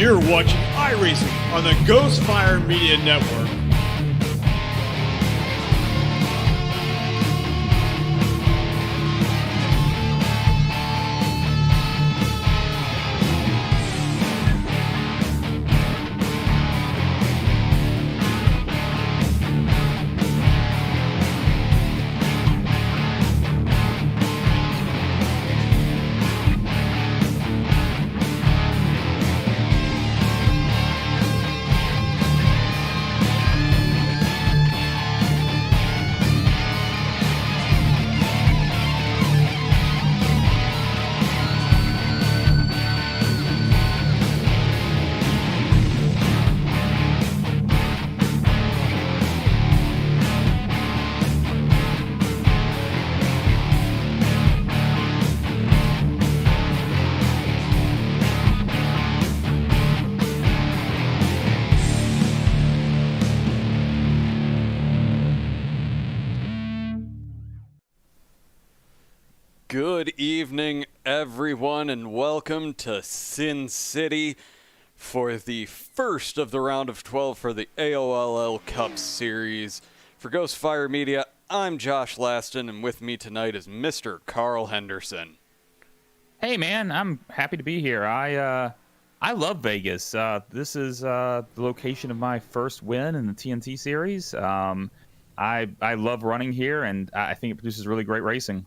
You're watching iRacing on the Ghostfire Media Network. Good evening, everyone, and welcome to Sin City for the first of the round of 12 for the AOLL Cup Series. For Ghostfire Media, I'm Josh Laston, and with me tonight is Mr. Carl Henderson. Hey, man, I'm happy to be here. I love Vegas. This is the location of my first win in the TNT Series. I love running here, and I think it produces really great racing.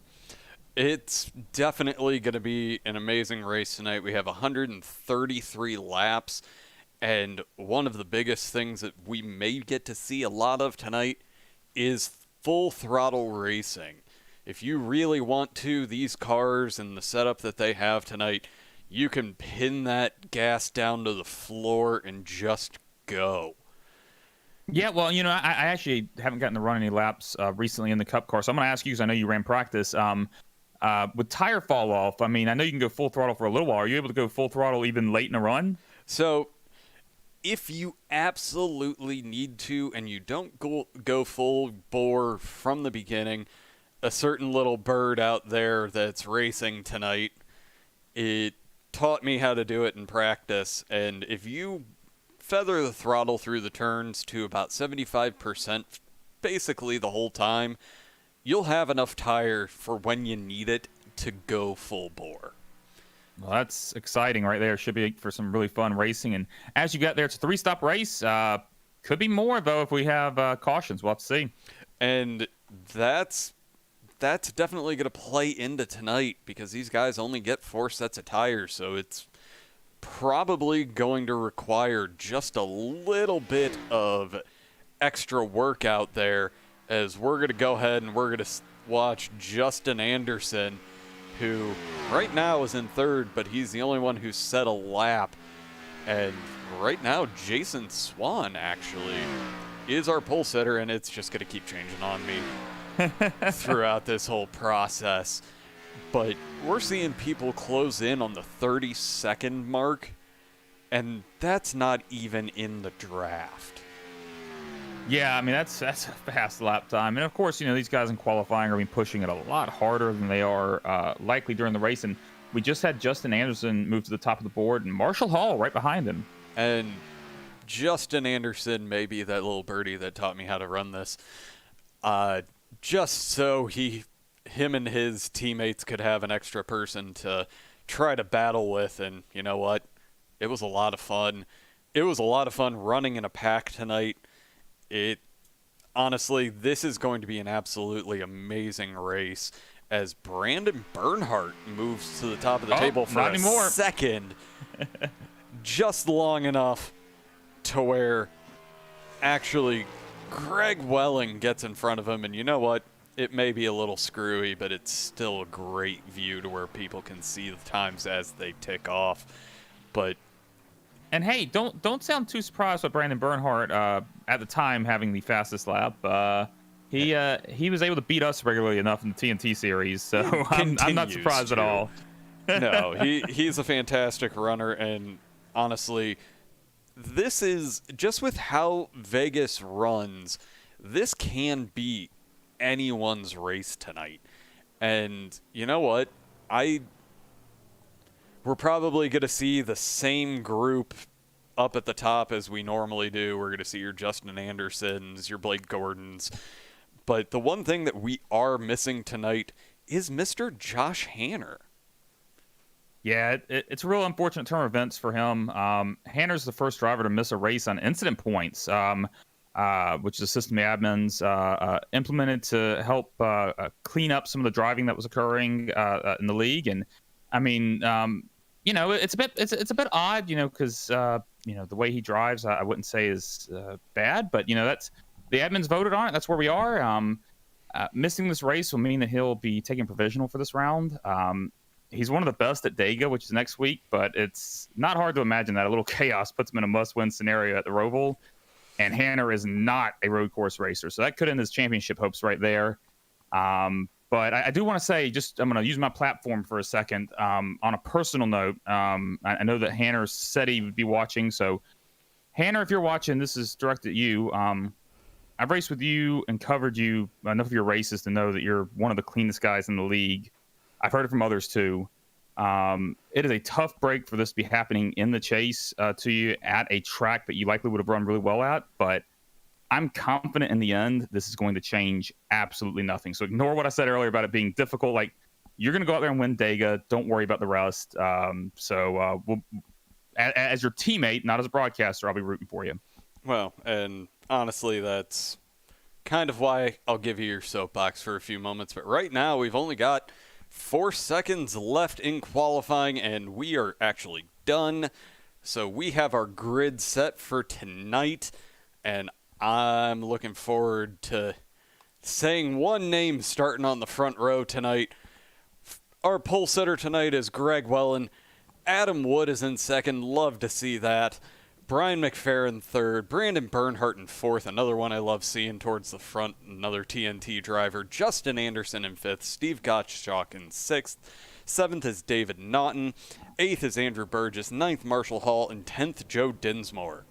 It's definitely going to be an amazing race tonight. We have 133 laps, and one of the biggest things that we may get to see a lot of tonight is full throttle racing. If you really want to, these cars and the setup that they have tonight, you can pin that gas down to the floor and just go. Yeah, well, you know, I actually haven't gotten to run any laps recently in the Cup car, so I'm going to ask you, because I know you ran practice. With tire fall off, I mean, I know you can go full throttle for a little while. Are you able to go full throttle even late in a run? So, if you absolutely need to and you don't go full bore from the beginning, a certain little bird out there that's racing tonight, it taught me how to do it in practice. And if you feather the throttle through the turns to about 75% basically the whole time, you'll have enough tire for when you need it to go full bore. Well, that's exciting right there. Should be for some really fun racing. And as you got there, it's a three-stop race. Could be more, though, if we have cautions. We'll have to see. And that's definitely going to play into tonight because these guys only get 4 sets of tires, so it's probably going to require just a little bit of extra work out there, as we're going to go ahead and we're going to watch Justin Anderson, who right now is in third, but he's the only one who's set a lap. And right now, Jason Swan actually is our pole sitter, and it's just going to keep changing on me throughout this whole process. But we're seeing people close in on the 30-second mark, and that's not even in the draft. Yeah, I mean, that's a fast lap time. And, of course, you know, these guys in qualifying are pushing it a lot harder than they are likely during the race. And we just had Justin Anderson move to the top of the board and Marshall Hall right behind him. And Justin Anderson may be that little birdie that taught me how to run this. Just so him and his teammates could have an extra person to try to battle with. And you know what? It was a lot of fun. It was a lot of fun running in a pack tonight. Honestly, this is going to be an absolutely amazing race as Brandon Bernhardt moves to the top of the table for a second, just long enough to where actually Greg Welling gets in front of him. And you know what? It may be a little screwy, but it's still a great view to where people can see the times as they tick off. And hey, don't sound too surprised with Brandon Bernhardt at the time having the fastest lap. He was able to beat us regularly enough in the TNT series, so I'm not surprised at all. No, he's a fantastic runner, and honestly, this is just with how Vegas runs, this can be anyone's race tonight. And you know what? We're probably going to see the same group up at the top as we normally do. We're going to see your Justin Andersons, your Blake Gordons. But the one thing that we are missing tonight is Mr. Josh Hanner. Yeah, it's a real unfortunate turn of events for him. Hanner's the first driver to miss a race on incident points, which is a system the admins implemented to help clean up some of the driving that was occurring in the league. And I mean, it's a bit odd, because the way he drives, I wouldn't say is bad, but that's the admins voted on it. That's where we are. Missing this race will mean that he'll be taking provisional for this round. He's one of the best at Dega, which is next week, but it's not hard to imagine that a little chaos puts him in a must-win scenario at the Roval. And Hanner is not a road course racer, so that could end his championship hopes right there. But I do want to say, I'm going to use my platform for a second. On a personal note, I know that Hanner said he would be watching, so Hanner, if you're watching, this is directed at you. I've raced with you and covered you enough of your races to know that you're one of the cleanest guys in the league. I've heard it from others too. It is a tough break for this to be happening in the chase to you at a track that you likely would have run really well at, but I'm confident in the end this is going to change absolutely nothing. So ignore what I said earlier about it being difficult. Like, you're going to go out there and win Dega. Don't worry about the rest. As your teammate, not as a broadcaster, I'll be rooting for you. Well, and honestly, that's kind of why I'll give you your soapbox for a few moments. But right now, we've only got 4 seconds left in qualifying, and we are actually done. So we have our grid set for tonight, and I'm looking forward to saying one name starting on the front row tonight. Our pole sitter tonight is Greg Wellen. Adam Wood is in second. Love to see that. Brian McFerrin third. Brandon Bernhardt in fourth. Another one I love seeing towards the front. Another TNT driver. Justin Anderson in fifth. Steve Gottschalk in sixth. Seventh is David Naughton. Eighth is Andrew Burgess. Ninth, Marshall Hall. And 10th, Joe Densmore.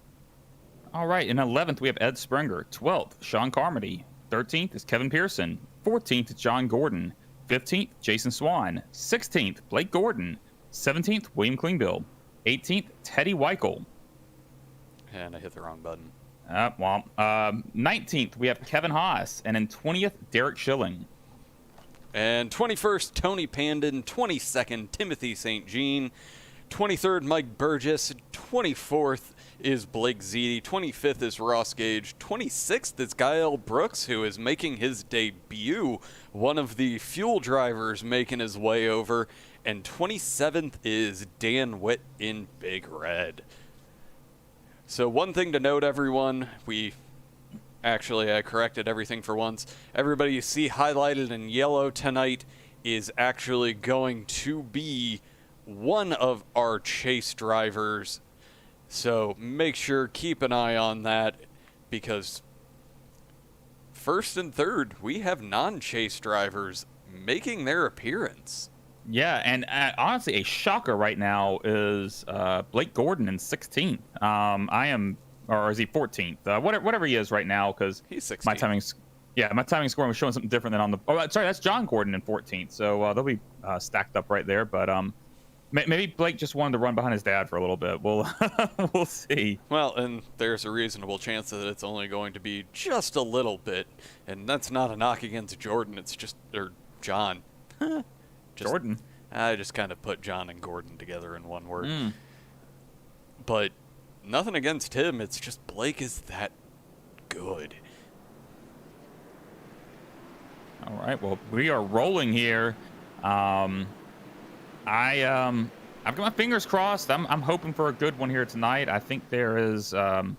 All right. In 11th, we have Ed Springer. 12th, Sean Carmody. 13th is Kevin Pearson. 14th is John Gordon. 15th, Jason Swan. 16th, Blake Gordon. 17th, William Klingbill. 18th, Teddy Weichel. And I hit the wrong button. 19th, we have Kevin Haas. And in 20th, Derek Schilling. And 21st, Tony Pandon. 22nd, Timothy St. Jean. 23rd, Mike Burgess. 24th is Blake Ziti. 25th is Ross Gage. 26th is Gael Brooks, who is making his debut. One of the fuel drivers making his way over. And 27th is Dan Witt in Big Red. So one thing to note, everyone, I corrected everything for once. Everybody you see highlighted in yellow tonight is actually going to be one of our chase drivers. So make sure, keep an eye on that, because first and third, we have non-chase drivers making their appearance. Yeah, and honestly, a shocker right now is Blake Gordon in 16th. Or is he 14th? Whatever he is right now, because he's 16th. My timing scoring was showing something different than on the. Oh, sorry, that's John Gordon in 14th. So they'll be stacked up right there. But maybe Blake just wanted to run behind his dad for a little bit. We'll see. Well, and there's a reasonable chance that it's only going to be just a little bit, and that's not a knock against Jordan. It's just John. Jordan. I just kind of put John and Gordon together in one word. But nothing against him. It's just Blake is that good. All right. Well, we are rolling here. I've got my fingers crossed. I'm hoping for a good one here tonight. I think there is, a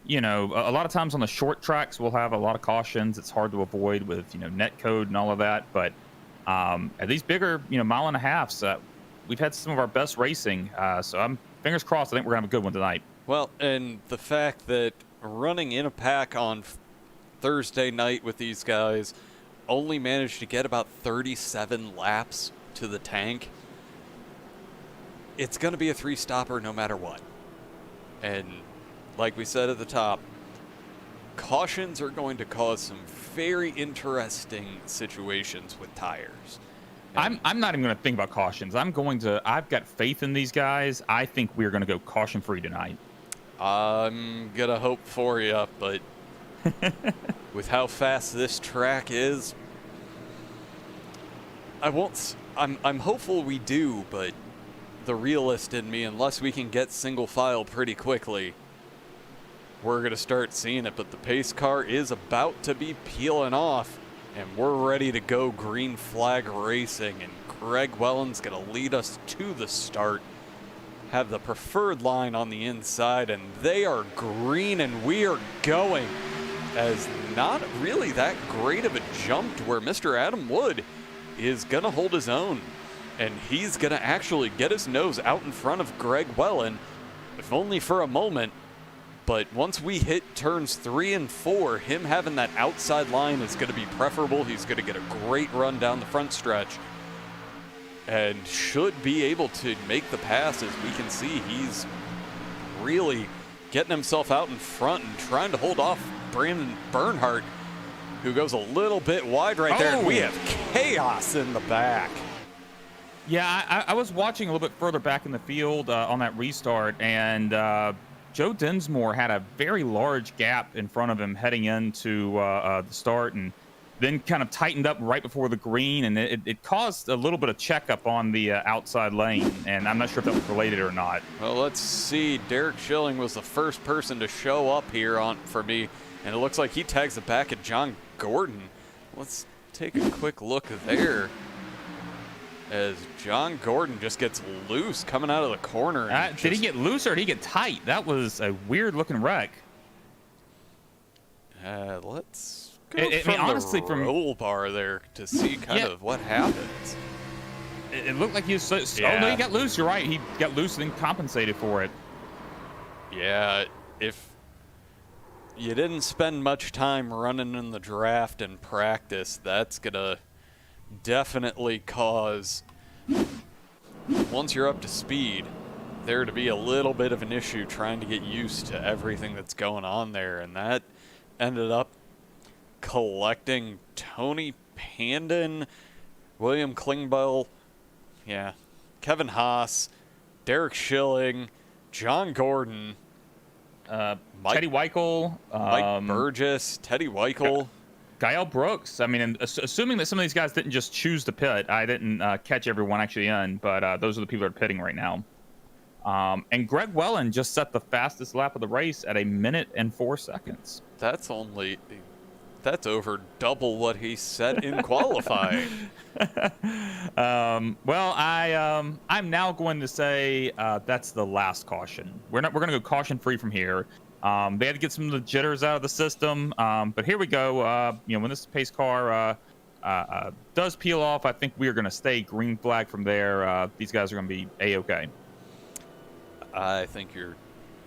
lot of times on the short tracks we'll have a lot of cautions. It's hard to avoid with net code and all of that, but at these bigger, mile and a halfs, we've had some of our best racing. So I'm fingers crossed. I think we're gonna have a good one tonight. Well, and the fact that running in a pack on Thursday night with these guys only managed to get about 37 laps to the tank, it's gonna be a 3-stopper no matter what. And like we said at the top, cautions are going to cause some very interesting situations with tires. I'm not even going to think about cautions. I've got faith in these guys. I think we're going to go caution free tonight. I'm gonna hope for you, but with how fast this track is, I'm hopeful we do, but the realist in me, unless we can get single file pretty quickly, we're gonna start seeing it. But the pace car is about to be peeling off, and we're ready to go green flag racing, and Greg Welland's gonna lead us to the start. Have the preferred line on the inside, and they are green, and we are going. As not really that great of a jump to where Mr. Adam Wood is gonna hold his own, and he's gonna actually get his nose out in front of Greg Welland, if only for a moment. But once we hit turns 3 and 4, him having that outside line is gonna be preferable. He's gonna get a great run down the front stretch and should be able to make the pass. As we can see, he's really getting himself out in front and trying to hold off Brandon Bernhardt, who goes a little bit wide right there, and we have chaos in the back. Yeah, I was watching a little bit further back in the field on that restart, and Joe Densmore had a very large gap in front of him heading into the start, and then kind of tightened up right before the green, and it caused a little bit of checkup on the outside lane, and I'm not sure if that was related or not. Well, let's see. Derek Schilling was the first person to show up here for me, and it looks like he tags it back at John Gordon. Let's take a quick look there, as John Gordon just gets loose coming out of the corner. Did he get loose or did he get tight? That was a weird-looking wreck. Let's go from the roll bar there to see kind of what happens. It looked like he was oh, no, he got loose. You're right. He got loose and then compensated for it. Yeah, if you didn't spend much time running in the draft and practice, that's going to definitely cause, once you're up to speed, there to be a little bit of an issue trying to get used to everything that's going on there. And that ended up collecting Tony Pandon, William Klingbeil, Kevin Haas, Derek Schilling, John Gordon, Teddy Weichel, Mike Burgess, Teddy Weichel, Gael Brooks. I mean, and assuming that some of these guys didn't just choose to pit, I didn't catch everyone actually in, but those are the people that are pitting right now. And Greg Welland just set the fastest lap of the race at 1 minute and 4 seconds. That's over double what he set in qualifying. Well, I'm now going to say that's the last caution. We're going to go caution free from here. They had to get some of the jitters out of the system, but here we go. When this pace car does peel off, I think we are going to stay green flag from there. These guys are going to be A-okay. I think you're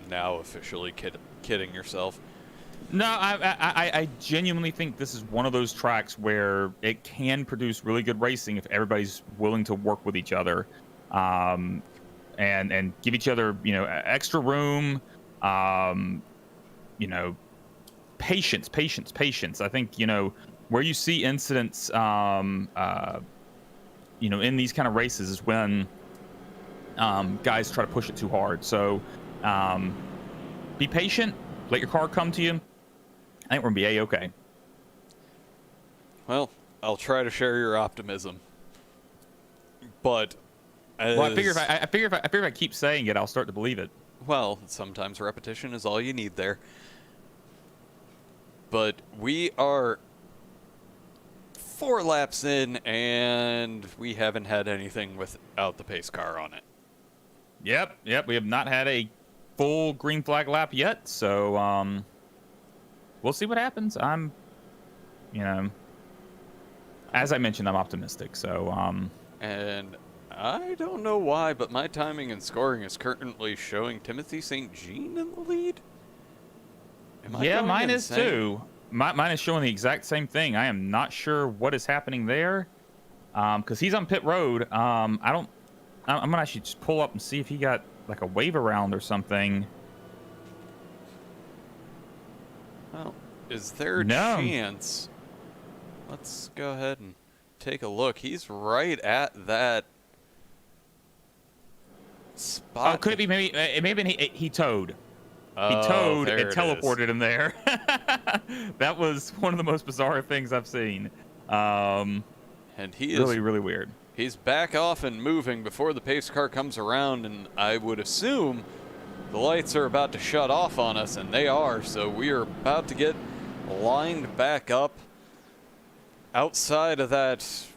now officially kidding yourself. No, I genuinely think this is one of those tracks where it can produce really good racing if everybody's willing to work with each other, and give each other extra room, patience. I think where you see incidents, in these kind of races is when guys try to push it too hard. So be patient. Let your car come to you. I think we're going to be A-okay. Well, I'll try to share your optimism. But I figure if I keep saying it, I'll start to believe it. Well, sometimes repetition is all you need there. But we are 4 laps in, and we haven't had anything without the pace car on it. Yep. We have not had a full green flag lap yet, so we'll see what happens. I'm, as I mentioned, I'm optimistic. So and I don't know why, but my timing and scoring is currently showing Timothy St. Jean in the lead. Mine is too. Mine is showing the exact same thing. I am not sure what is happening there, because he's on pit road. I'm gonna actually just pull up and see if he got like a wave around or something. Well, is there a chance? Let's go ahead and take a look. He's right at that spot. Oh, could it be maybe he towed? He towed there and it is. teleported him there. That was one of the most bizarre things I've seen. And he is Really, really weird. He's back off and moving before the pace car comes around, and I would assume the lights are about to shut off on us, and they are, so we are about to get lined back up outside of that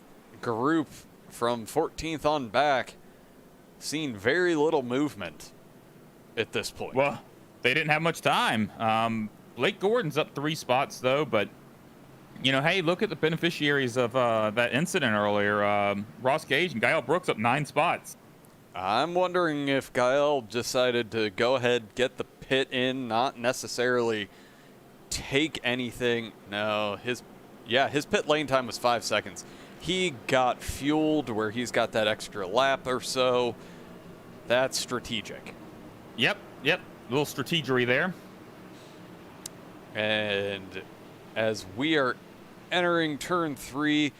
group from 14th on back. Seen very little movement at this point. Well, they didn't have much time. Blake Gordon's up 3 spots, though, but hey, look at the beneficiaries of that incident earlier. Ross Gage and Gael Brooks up 9 spots. I'm wondering if Gael decided to go ahead, get the pit in, not necessarily take anything. No, his pit lane time was 5 seconds. He got fueled where he's got that extra lap or so. That's strategic. Yep. A little strategery there. And as we are entering turn 3,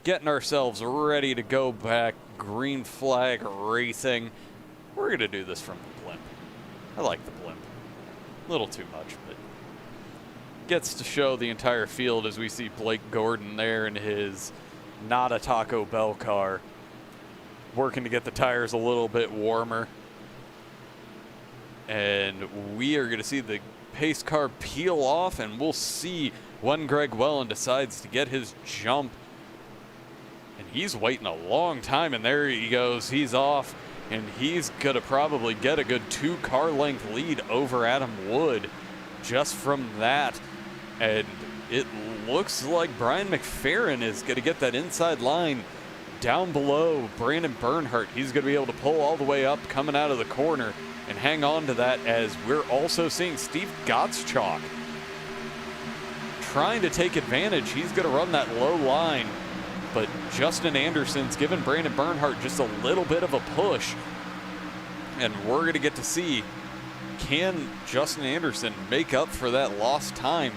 getting ourselves ready to go back, green flag racing. We're going to do this from the blimp. I like the blimp. A little too much, but gets to show the entire field as we see Blake Gordon there in his not a Taco Bell car, working to get the tires a little bit warmer. And we are going to see the pace car peel off, and we'll see when Greg Wellen decides to get his jump. And he's waiting a long time, and there he goes. He's off, and he's going to probably get a good 2-car length lead over Adam Wood just from that. And it looks like Brian McFerrin is going to get that inside line down below Brandon Bernhardt. He's going to be able to pull all the way up coming out of the corner and hang on to that, as we're also seeing Steve Gottschalk trying to take advantage. He's going to run that low line, but Justin Anderson's given Brandon Bernhardt just a little bit of a push, and we're going to get to see, can Justin Anderson make up for that lost time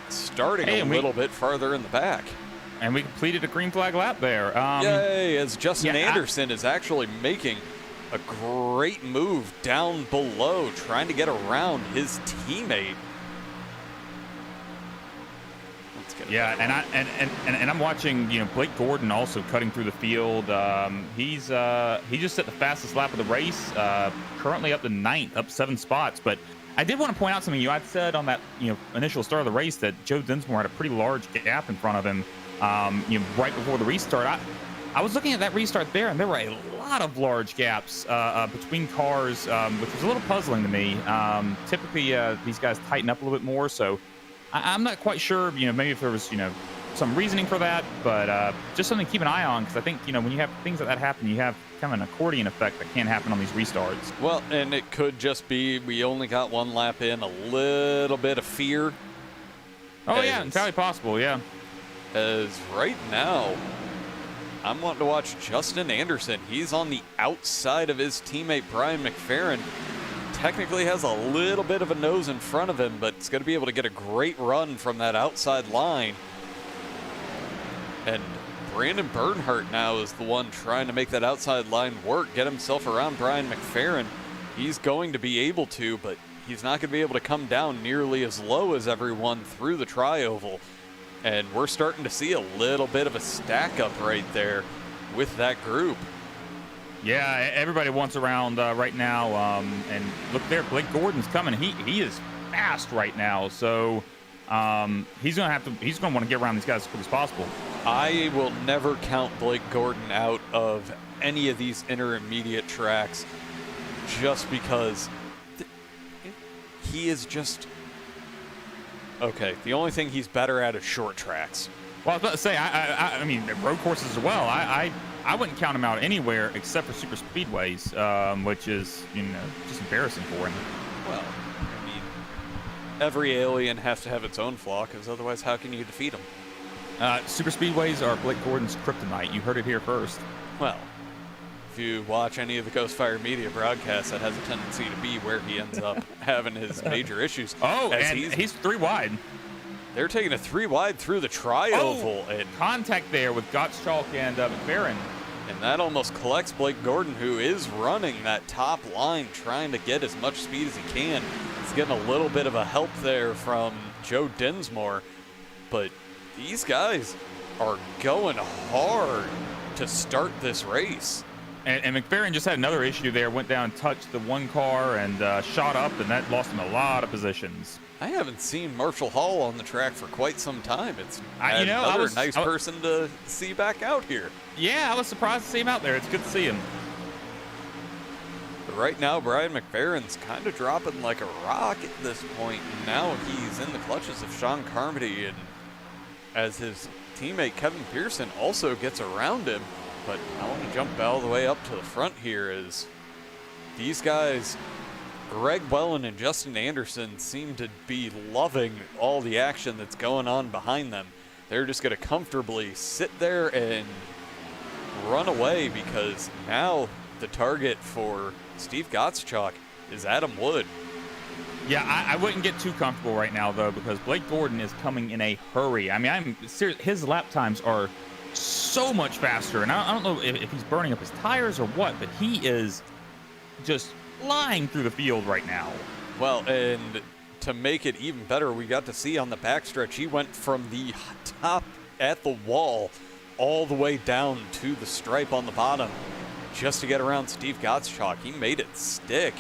starting a little bit farther in the back. And we completed a green flag lap there. Yay, as Justin Anderson is actually making a great move down below, trying to get around his teammate. Yeah, and I'm watching, Blake Gordon also cutting through the field. He just set the fastest lap of the race, currently up to 9th, up 7 spots. But I did want to point out something you had said on that initial start of the race, that Joe Densmore had a pretty large gap in front of him, right before the restart. I was looking at that restart there, and there were a lot of large gaps between cars, which was a little puzzling to me. Typically, these guys tighten up a little bit more, so I'm not quite sure, maybe if there was, some reasoning for that, but just something to keep an eye on, because I think, when you have things like that happen, you have kind of an accordion effect that can happen on these restarts. Well, and it could just be we only got 1 lap in, a little bit of fear. Oh, yeah, entirely possible, yeah. As right now, I'm wanting to watch Justin Anderson. He's on the outside of his teammate, Brian McFerrin. Technically has a little bit of a nose in front of him, but it's going to be able to get a great run from that outside line. And Brandon Bernhardt now is the one trying to make that outside line work, get himself around Brian McFerrin. He's going to be able to, but he's not going to be able to come down nearly as low as everyone through the tri-oval. And we're starting to see a little bit of a stack up right there with that group. Yeah, everybody wants around right now, and look there, Blake Gordon's coming. He is fast right now, so he's gonna want to get around these guys as quick as possible. I will never count Blake Gordon out of any of these intermediate tracks, just because he is just okay. The only thing he's better at is short tracks. Well, I was about to say, I mean, road courses as well. I wouldn't count him out anywhere except for super speedways, which is, just embarrassing for him. Well, I mean, every alien has to have its own flaw, because otherwise how can you defeat him? Super speedways are Blake Gordon's kryptonite. You heard it here first. Well, if you watch any of the Ghostfire Media broadcasts, that has a tendency to be where he ends up having his major issues. Oh, and he's 3 wide. They're taking a 3 wide through the tri-oval. And contact there with Gottschalk and McFerrin. And that almost collects Blake Gordon, who is running that top line, trying to get as much speed as he can. He's getting a little bit of a help there from Joe Densmore, but these guys are going hard to start this race. And McFerrin just had another issue there, went down, touched the one car, and shot up, and that lost him a lot of positions. I haven't seen Marshall Hall on the track for quite some time. It's another nice person to see back out here. Yeah, I was surprised to see him out there. It's good to see him. But right now, Brian McFerrin's kind of dropping like a rock at this point. And now he's in the clutches of Sean Carmody, and as his teammate Kevin Pearson also gets around him. But I want to jump all the way up to the front here as these guys, Greg Wellen and Justin Anderson, seem to be loving all the action that's going on behind them. They're just going to comfortably sit there and run away because now the target for Steve Gottschalk is Adam Wood. Yeah, I wouldn't get too comfortable right now, though, because Blake Gordon is coming in a hurry. I mean, I'm serious. His lap times are so much faster, and I don't know if he's burning up his tires or what, but he is just flying through the field right now. Well, and to make it even better, we got to see on the backstretch, he went from the top at the wall all the way down to the stripe on the bottom just to get around Steve Gottschalk. He made it stick,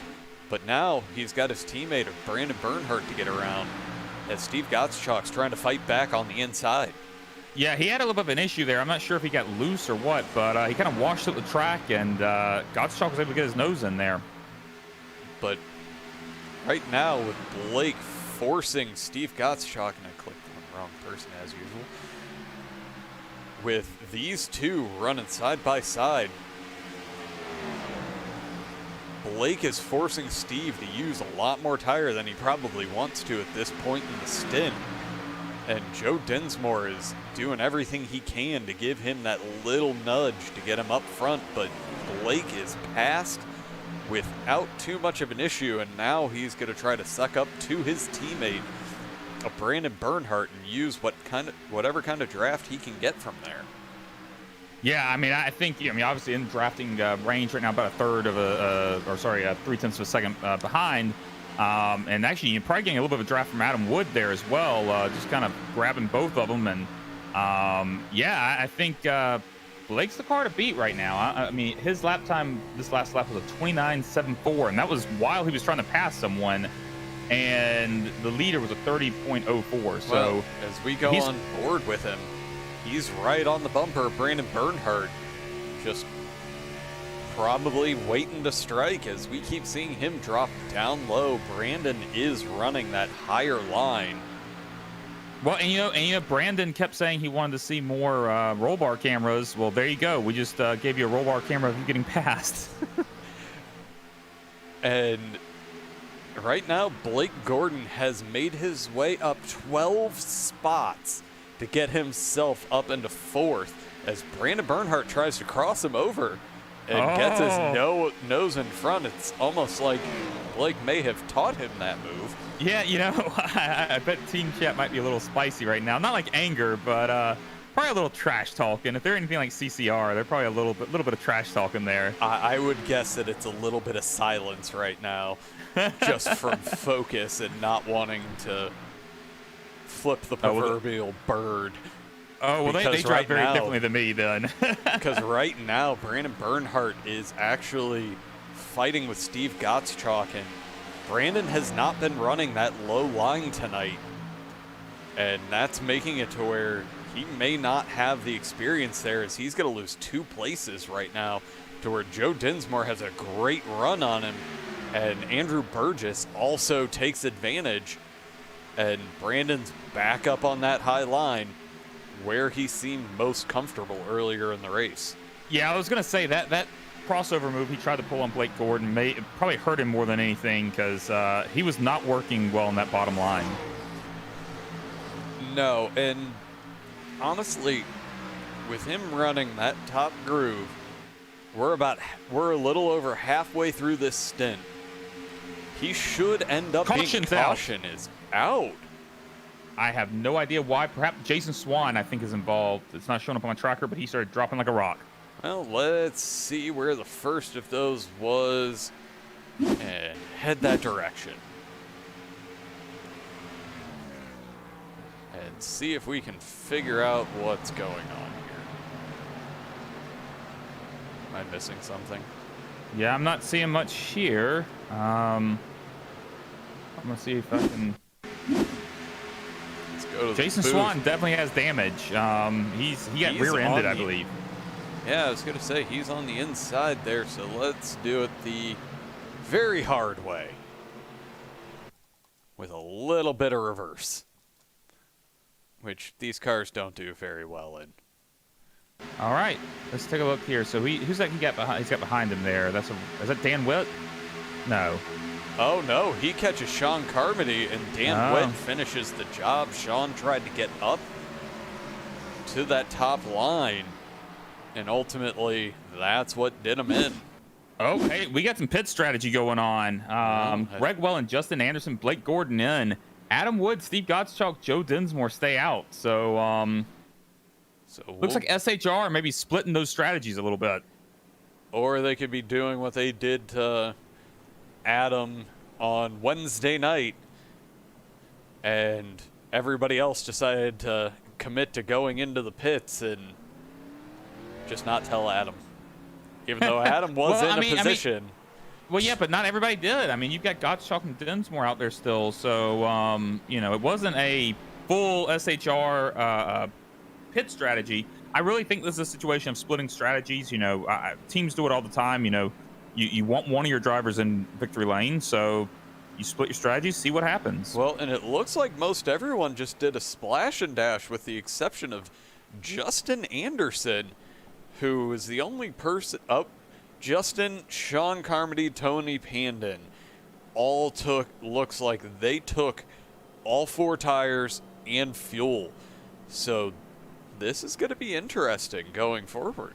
but now he's got his teammate Brandon Bernhardt to get around as Steve Gottschalk's trying to fight back on the inside. Yeah, he had a little bit of an issue there. I'm not sure if he got loose or what, but he kind of washed up the track, and Gottschalk was able to get his nose in there. But right now, with Blake forcing Steve Gottschalk, and I clicked on the wrong person as usual, with these two running side by side, Blake is forcing Steve to use a lot more tire than he probably wants to at this point in the stint. And Joe Densmore is doing everything he can to give him that little nudge to get him up front, but Blake is passed without too much of an issue, and now he's going to try to suck up to his teammate, Brandon Bernhardt, and use whatever kind of draft he can get from there. Yeah, I mean, I think, obviously in drafting range right now, about a third of 3/10 of a second behind. And actually, you're probably getting a little bit of a draft from Adam Wood there as well, just kind of grabbing both of them. And yeah, I think Blake's the car to beat right now. I mean, his lap time this last lap was a 29.74, and that was while he was trying to pass someone, and the leader was a 30.04. So well, as we go on board with him, he's right on the bumper. Brandon Bernhardt just probably waiting to strike as we keep seeing him drop down low. Brandon is running that higher line. Well, and Brandon kept saying he wanted to see more roll bar cameras. Well, there you go. We just gave you a roll bar camera of you getting passed. And right now, Blake Gordon has made his way up 12 spots to get himself up into fourth as Brandon Bernhardt tries to cross him over and gets his nose in front. It's almost like Blake may have taught him that move. Yeah, I bet Team Chat might be a little spicy right now. Not like anger, but probably a little trash talking. If they're anything like CCR, they're probably a little bit of trash talking there. I would guess that it's a little bit of silence right now, just from focus and not wanting to flip the proverbial bird. Oh, well, they drive very differently than me then. Because right now, Brandon Bernhardt is actually fighting with Steve Gottschalk, and Brandon has not been running that low line tonight. And that's making it to where he may not have the experience there, as he's going to lose 2 places right now, to where Joe Densmore has a great run on him, and Andrew Burgess also takes advantage, and Brandon's back up on that high line where he seemed most comfortable earlier in the race. Yeah, I was going to say that crossover move he tried to pull on Blake Gordon probably hurt him more than anything, because he was not working well on that bottom line. No, and honestly, with him running that top groove, we're a little over halfway through this stint. He should end up being caution is out. I have no idea why. Perhaps Jason Swan, I think, is involved. It's not showing up on my tracker, but he started dropping like a rock. Well, let's see where the first of those was and head that direction. And see if we can figure out what's going on here. Am I missing something? Yeah, I'm not seeing much here. I'm gonna see if I can. Let's go to Jason the booth. Swan definitely has damage. He got rear-ended, I believe. Yeah, I was gonna say he's on the inside there, so let's do it the very hard way with a little bit of reverse, which these cars don't do very well in. All right, let's take a look here. So who's that he got behind? He's got behind him there. Is that Dan Witt? No. Oh no, he catches Sean Carmody and Dan Witt finishes the job. Sean tried to get up to that top line, and ultimately that's what did him in. Oh, hey, we got some pit strategy going on. Regwell and Justin Anderson, Blake Gordon in. Adam Wood, Steve Gottschalk, Joe Densmore stay out. So, looks like SHR maybe splitting those strategies a little bit. Or they could be doing what they did to Adam on Wednesday night, and everybody else decided to commit to going into the pits and just not tell Adam. Even though Adam was in a position. Well, yeah, but not everybody did. I mean, you've got Gottschalk and Densmore out there still. So, it wasn't a full SHR pit strategy. I really think this is a situation of splitting strategies. Teams do it all the time. You want one of your drivers in victory lane, so you split your strategies, see what happens. Well, and it looks like most everyone just did a splash and dash with the exception of Justin Anderson, who is the only person up. Justin, Sean Carmody, Tony Pandon looks like they took all 4 tires and fuel. So this is going to be interesting going forward.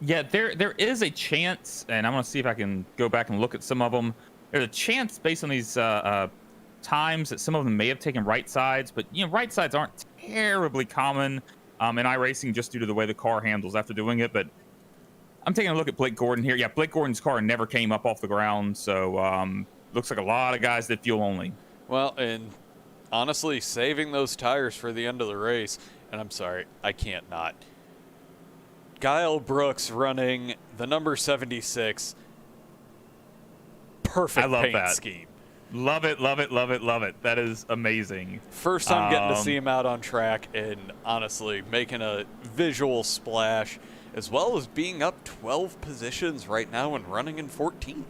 Yeah, there is a chance, and I'm going to see if I can go back and look at some of them. There's a chance based on these times that some of them may have taken right sides, but right sides aren't terribly common in iRacing just due to the way the car handles after doing it. But I'm taking a look at Blake Gordon here. Yeah, Blake Gordon's car never came up off the ground, so looks like a lot of guys did fuel only. Well, and honestly, saving those tires for the end of the race, and I'm sorry, I can't not. Kyle Brooks running the number 76. Perfect paint scheme. Love it, love it, love it, love it. That is amazing. First time getting to see him out on track and honestly making a visual splash, as well as being up 12 positions right now and running in 14th.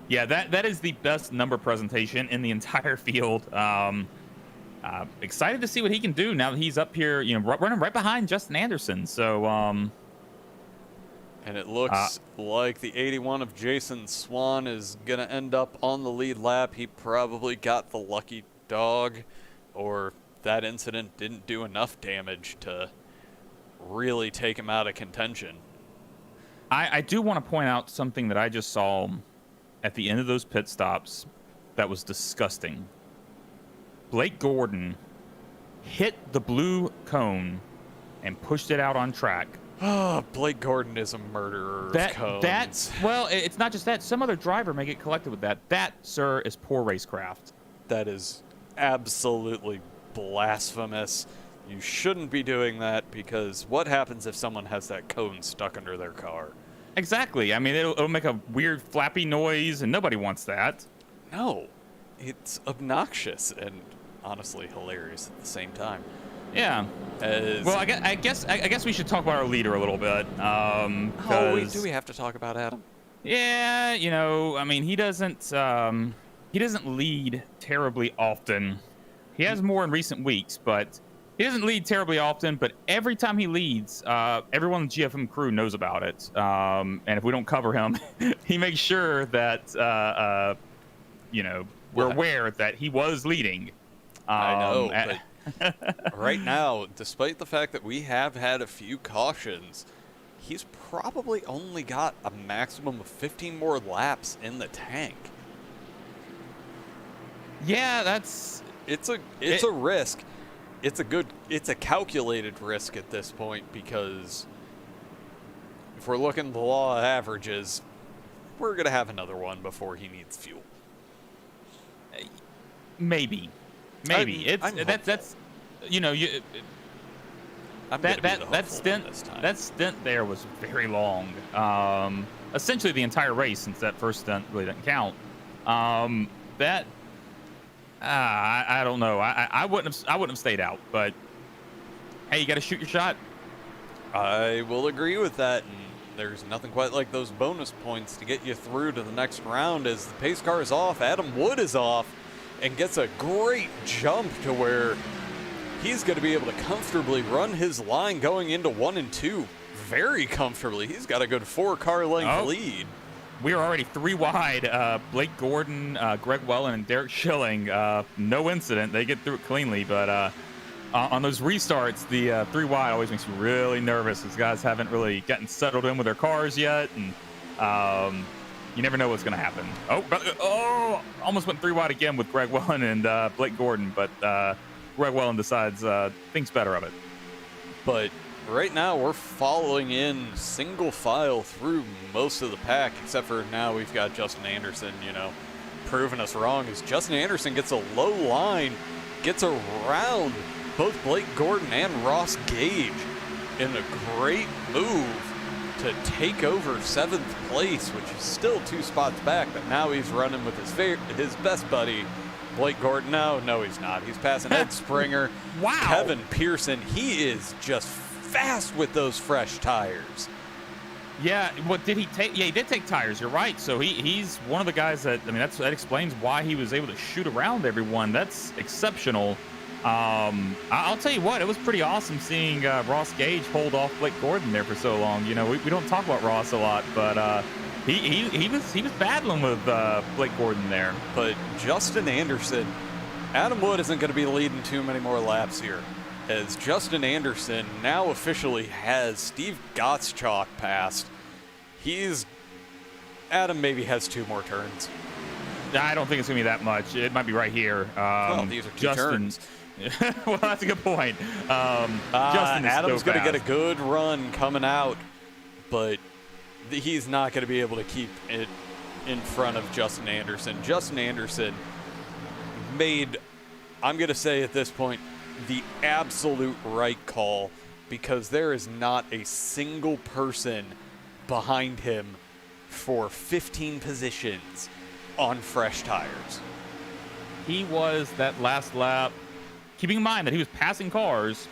Yeah, that is the best number presentation in the entire field. Excited to see what he can do now that he's up here, running right behind Justin Anderson. So, and it looks like the 81 of Jason Swan is going to end up on the lead lap. He probably got the lucky dog, or that incident didn't do enough damage to really take him out of contention. I do want to point out something that I just saw at the end of those pit stops that was disgusting. Blake Gordon hit the blue cone and pushed it out on track. Oh, Blake Gordon is a murderer of cones. Well, it's not just that. Some other driver may get collected with that. That, sir, is poor racecraft. That is absolutely blasphemous. You shouldn't be doing that, because what happens if someone has that cone stuck under their car? Exactly. I mean, it'll make a weird flappy noise, and nobody wants that. No. It's obnoxious and honestly hilarious at the same time. Yeah. Well, I guess we should talk about our leader a little bit. Do we have to talk about Adam? Yeah, I mean, he doesn't lead terribly often. He has more in recent weeks, but he doesn't lead terribly often. But every time he leads, everyone in the GFM crew knows about it. And if we don't cover him, he makes sure that we're aware that he was leading. I know, but right now, despite the fact that we have had a few cautions, he's probably only got a maximum of 15 more laps in the tank. Yeah, it's a risk. It's a calculated risk at this point, because if we're looking at the law of averages, we're going to have another one before he needs fuel. Maybe. That's you know, that stint there was very long. Essentially the entire race, since that first stint really didn't count. I don't know. I wouldn't have stayed out, but hey, you got to shoot your shot. I will agree with that. And there's nothing quite like those bonus points to get you through to the next round. As the pace car is off, Adam Wood is off and gets a great jump to where he's going to be able to comfortably run his line going into 1 and 2 very comfortably. He's got a good 4-car length lead. We are already 3 wide. Blake Gordon, Greg Wellen, and Derek Schilling. No incident. They get through it cleanly, but on those restarts, the 3 wide always makes me really nervous. These guys haven't really gotten settled in with their cars yet, and you never know what's going to happen. Almost went 3 wide again with Greg Wellen and Blake Gordon, but Greg Wellen decides thinks better of it. But right now, we're following in single file through most of the pack, except for now we've got Justin Anderson, proving us wrong, as Justin Anderson gets a low line, gets around both Blake Gordon and Ross Gage in a great move to take over 7th place, which is still 2 spots back, but now he's running with his best buddy, Blake Gordon. No, he's not. He's passing Ed Springer. Wow. Kevin Pearson. He is just fast with those fresh tires. Yeah, what did he take? Yeah, he did take tires. You're right. So he's one of the guys that, that explains why he was able to shoot around everyone. That's exceptional. I'll tell you what, it was pretty awesome seeing Ross Gage hold off Blake Gordon there for so long. We don't talk about Ross a lot, but he was battling with Blake Gordon there. But Justin Anderson, Adam Wood isn't going to be leading too many more laps here, as Justin Anderson now officially has Steve Gottschalk passed. Adam maybe has 2 more turns. I don't think it's going to be that much. It might be right here. Well, these are 2 turns. Well, that's a good point. Adam's going to get a good run coming out, but he's not going to be able to keep it in front of Justin Anderson. Justin Anderson made, I'm going to say at this point, the absolute right call, because there is not a single person behind him for 15 positions on fresh tires. He was that last lap, keeping in mind that he was passing cars,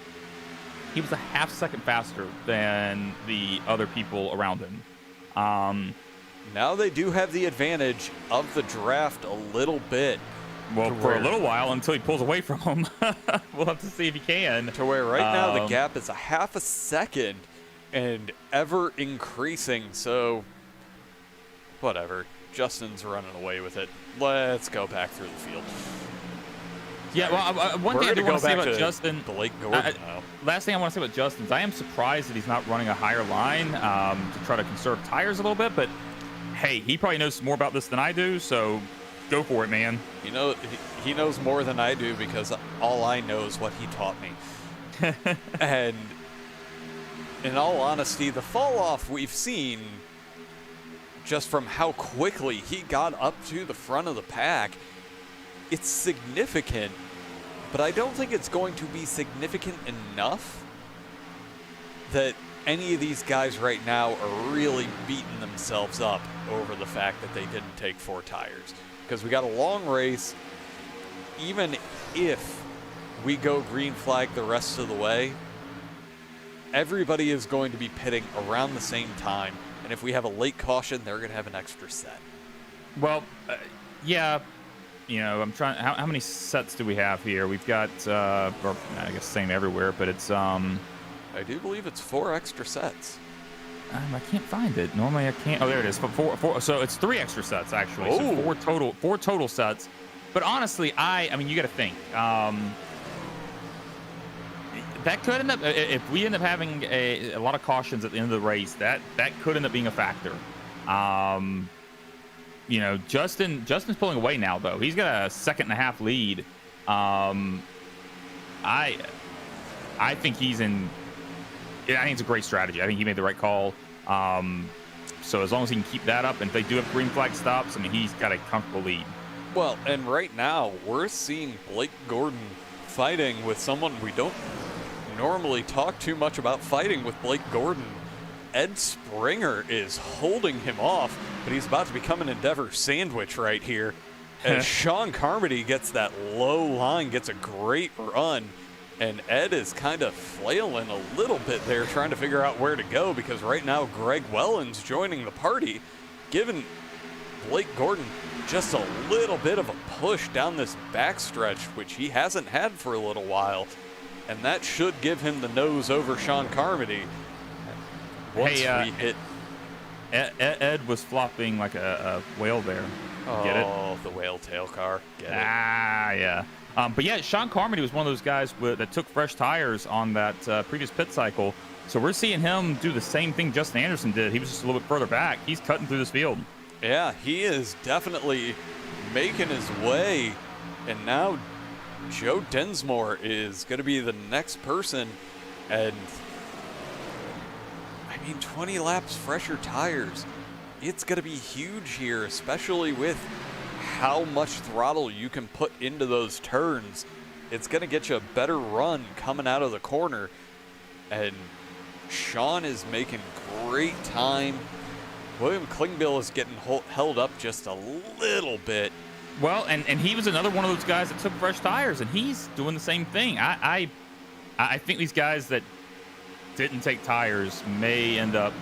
he was a half second faster than the other people around him. Now they do have the advantage of the draft a little bit. Well, for a little while, until he pulls away from him. We'll have to see if he can. To where right now the gap is a half a second and ever increasing. So, whatever. Justin's running away with it. Let's go back through the field. Yeah, well, one thing I do want to say about Justin. Blake Gordon now. Last thing I want to say about Justin is I am surprised that he's not running a higher line to try to conserve tires a little bit. But hey, he probably knows more about this than I do, so go for it, man. He knows more than I do, because all I know is what he taught me. And in all honesty, the fall off we've seen, just from how quickly he got up to the front of the pack, it's significant, but I don't think it's going to be significant enough that any of these guys right now are really beating themselves up over the fact that they didn't take 4 tires. Because we got a long race. Even if we go green flag the rest of the way, everybody is going to be pitting around the same time. And if we have a late caution, they're going to have an extra set. Well, yeah. I'm trying. How many sets do we have here? We've got, or I guess same everywhere, but it's. I do believe it's 4 extra sets. I can't find it. Normally I can't. Oh, there it is. Four. So it's 3 extra sets actually. Oh. So 4 total sets. But honestly, you got to think. That could end up, if we end up having a lot of cautions at the end of the race, that could end up being a factor. Justin's pulling away now, though. He's got a 1.5-second lead. I think he's in. I think it's a great strategy. I think he made the right call. So as long as he can keep that up, and if they do have green flag stops, I mean, he's got a comfortable lead. Well, and right now, we're seeing Blake Gordon fighting with someone we don't normally talk too much about fighting with Blake Gordon. Ed Springer is holding him off, but he's about to become an Endeavor sandwich right here. As Sean Carmody gets that low line, gets a great run, and Ed is kind of flailing a little bit there, trying to figure out where to go, because right now Greg Welland's joining the party, giving Blake Gordon just a little bit of a push down this backstretch, which he hasn't had for a little while, and that should give him the nose over Sean Carmody. Once we hit... Ed was flopping like a whale there. Get it? Oh, the whale tail car. Get it. Yeah. But yeah, Sean Carmody was one of those guys that took fresh tires on that previous pit cycle. So we're seeing him do the same thing Justin Anderson did. He was just a little bit further back. He's cutting through this field. Yeah, he is definitely making his way. And now Joe Densmore is going to be the next person. And I mean, 20 laps fresher tires. It's going to be huge here, especially with how much throttle you can put into those turns. It's going to get you a better run coming out of the corner. And Sean is making great time. William Klingbill is getting held up just a little bit. Well, and he was another one of those guys that took fresh tires, and he's doing the same thing. I think these guys that didn't take tires may end up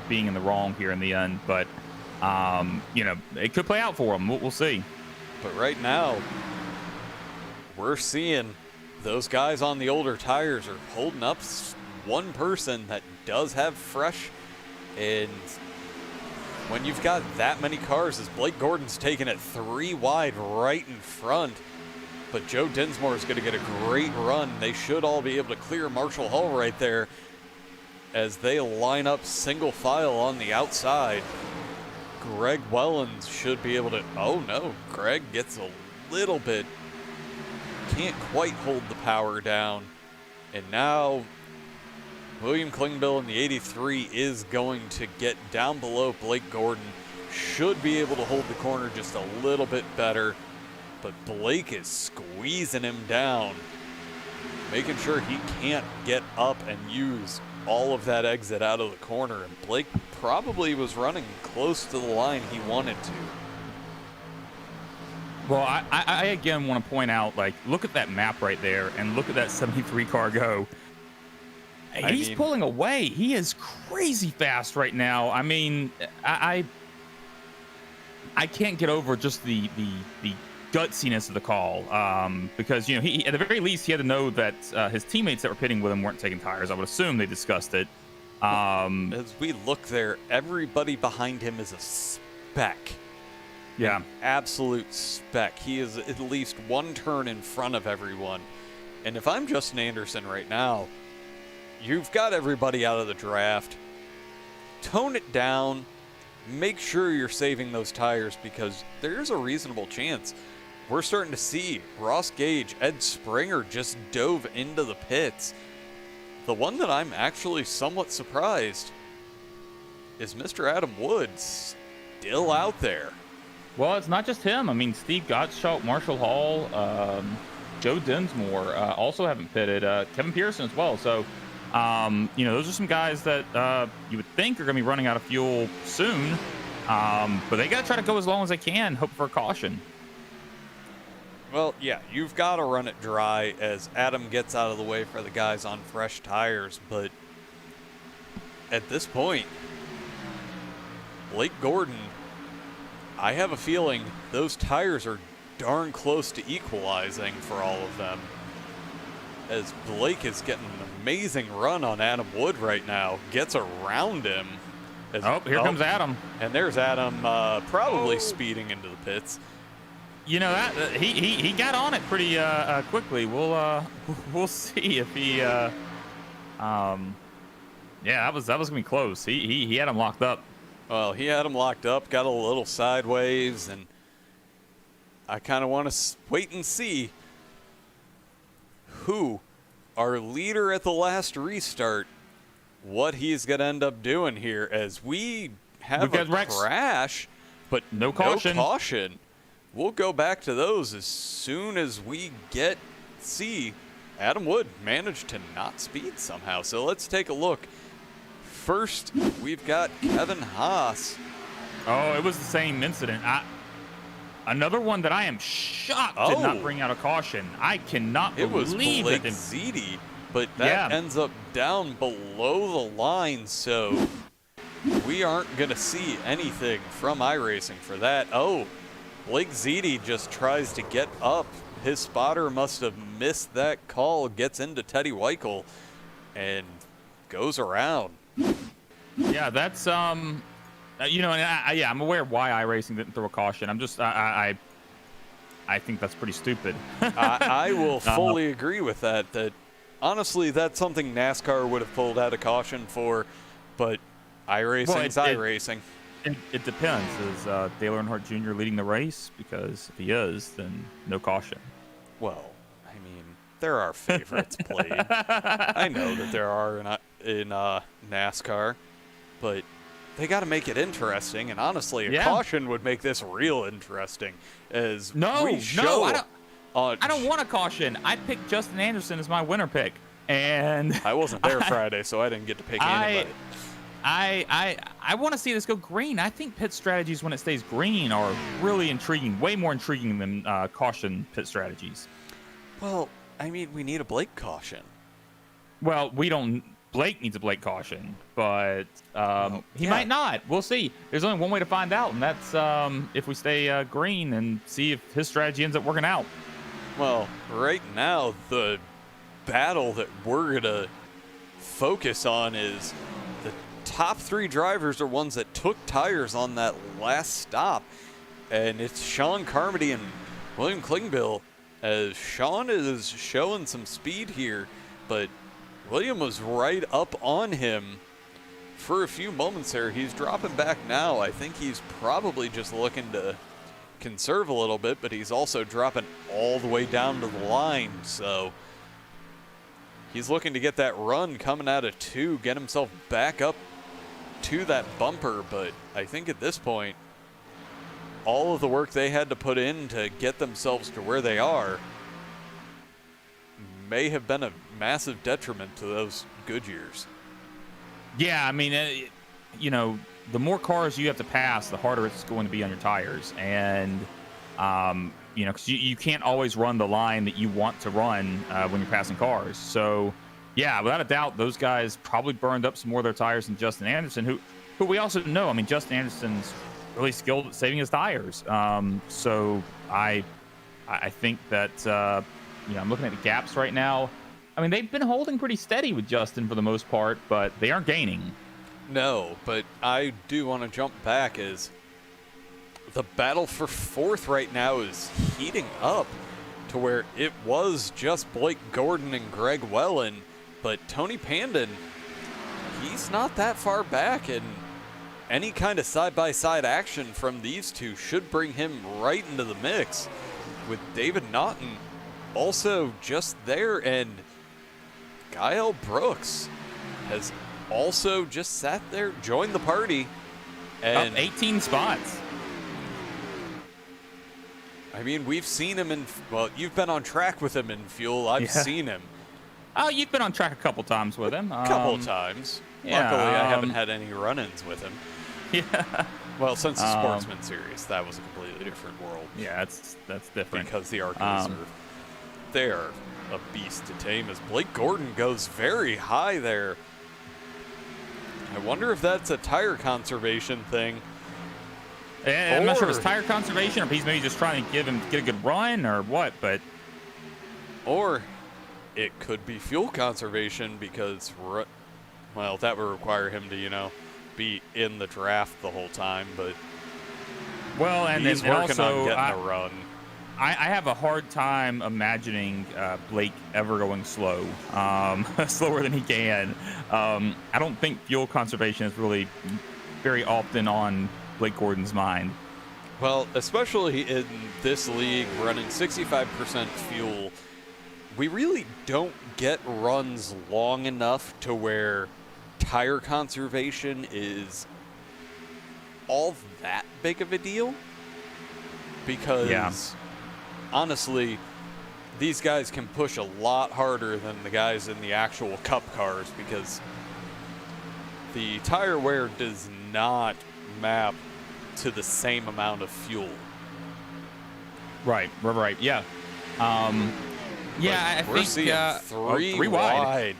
being in the wrong here in the end, but it could play out for them. We'll see. But right now, we're seeing those guys on the older tires are holding up one person that does have fresh, and when you've got that many cars, as Blake Gordon's taking it 3 wide right in front, but Joe Densmore is going to get a great run. They should all be able to clear Marshall Hall right there as they line up single file on the outside. Greg Welland should be able to... Oh, no. Greg gets a little bit... Can't quite hold the power down. And now William Klingbill in the 83 is going to get down below Blake Gordon. Should be able to hold the corner just a little bit better. But Blake is squeezing him down, making sure he can't get up and use all of that exit out of the corner. And Blake probably was running close to the line he wanted to. Well, I again want to point out, like, look at that map right there and look at that 73 car go. He's pulling away. He is crazy fast right now. I mean, I can't get over just the gutsiness of the call, because he, at the very least, he had to know that his teammates that were pitting with him weren't taking tires. I would assume they discussed it. As we look there, everybody behind him is a spec. Yeah, an absolute spec. He is at least one turn in front of everyone. And if I'm Justin Anderson right now, you've got everybody out of the draft. Tone it down. Make sure you're saving those tires, because there's a reasonable chance we're starting to see Ross Gage, Ed Springer just dove into the pits. The one that I'm actually somewhat surprised is Mr. Adam Woods still out there. Well, it's not just him. I mean, Steve Gottschalk, Marshall Hall, Joe Densmore also haven't pitted. Kevin Pearson as well. So, those are some guys that you would think are going to be running out of fuel soon. But they got to try to go as long as they can, hope for a caution. Well, yeah, you've got to run it dry as Adam gets out of the way for the guys on fresh tires. But at this point, Blake Gordon, I have a feeling those tires are darn close to equalizing for all of them, as Blake is getting an amazing run on Adam Wood right now. Gets around him. Here comes Adam. And there's Adam probably speeding into the pits. That he got on it pretty quickly. We'll see if he that was gonna be close. He had him locked up. Well, he had him locked up, got a little sideways, and I kind of want to wait and see who our leader at the last restart what he's going to end up doing here, as we have a Rex. crash, but No caution. No caution. We'll go back to those as soon as we see Adam Wood managed to not speed somehow. So let's take a look. First, we've got Kevin Haas. Oh, it was the same incident. Another one that I am shocked did not bring out a caution. I cannot believe it. Was Blake it. Ziti, but that ends up down below the line, so we aren't going to see anything from iRacing for that. Oh, Blake Ziti just tries to get up. His spotter must have missed that call, gets into Teddy Weichel, and goes around. Yeah, that's you know, and I'm aware of why iRacing didn't throw a caution. I'm just I think that's pretty stupid. I will fully agree with that. That honestly, that's something NASCAR would have pulled out a caution for, but iRacing's iRacing. It depends. Is Dale Earnhardt Jr. leading the race? Because if he is, then no caution. Well, I mean, there are favorites played. I know that there are in NASCAR, but they got to make it interesting. And honestly, a caution would make this real interesting. I don't want a caution. I picked Justin Anderson as my winner pick, and I wasn't there Friday, so I didn't get to pick anybody. I want to see this go green. I think pit strategies when it stays green are really intriguing, way more intriguing than caution pit strategies. Well, I mean, we need a Blake caution. Well, we don't. Blake needs a Blake caution, but he might not. We'll see. There's only one way to find out, and that's if we stay green and see if his strategy ends up working out. Well, right now, the battle that we're going to focus on is the top three drivers are ones that took tires on that last stop, and it's Sean Carmody and William Klingbill, as Sean is showing some speed here, but William was right up on him for a few moments there. He's dropping back now. I think he's probably just looking to conserve a little bit, but he's also dropping all the way down to the line, so he's looking to get that run coming out of 2, get himself back up to that bumper. But I think at this point, all of the work they had to put in to get themselves to where they are may have been a massive detriment to those good years. Yeah, I mean, you know, the more cars you have to pass, the harder it's going to be on your tires. And, you know, because you can't always run the line that you want to run when you're passing cars. So, yeah, without a doubt, those guys probably burned up some more of their tires than Justin Anderson, who we also know. I mean, Justin Anderson's really skilled at saving his tires. So I think that, you know, I'm looking at the gaps right now. I mean, they've been holding pretty steady with Justin for the most part, but they aren't gaining. No, but I do want to jump back as the battle for 4th right now is heating up to where it was just Blake Gordon and Greg Wellen, but Tony Pandon, he's not that far back, and any kind of side-by-side action from these two should bring him right into the mix, with David Naughton also just there, and Kyle Brooks has also just sat there, joined the party, and up 18 spots. I mean, we've seen him in, well, you've been on track with him in Fuel. I've seen him. Oh, you've been on track a couple times with him. A couple times. Yeah, luckily, I haven't had any run-ins with him. Yeah. Well, since the Sportsman series, that was a completely different world. Yeah, that's different. Because the Arcos they're a beast to tame, as Blake Gordon goes very high there. I wonder if that's a tire conservation thing. I'm not sure if it's tire conservation or if he's maybe just trying to get a good run or what, but. Or it could be fuel conservation because, well, that would require him to, you know, be in the draft the whole time, but well, and he's then working also, on getting a run. I have a hard time imagining Blake ever going slow, slower than he can. I don't think fuel conservation is really very often on Blake Gordon's mind. Well, especially in this league running 65% fuel, we really don't get runs long enough to where tire conservation is all that big of a deal, because honestly, these guys can push a lot harder than the guys in the actual Cup cars, because the tire wear does not map to the same amount of fuel. Right. Yeah. I we're think seeing three wide.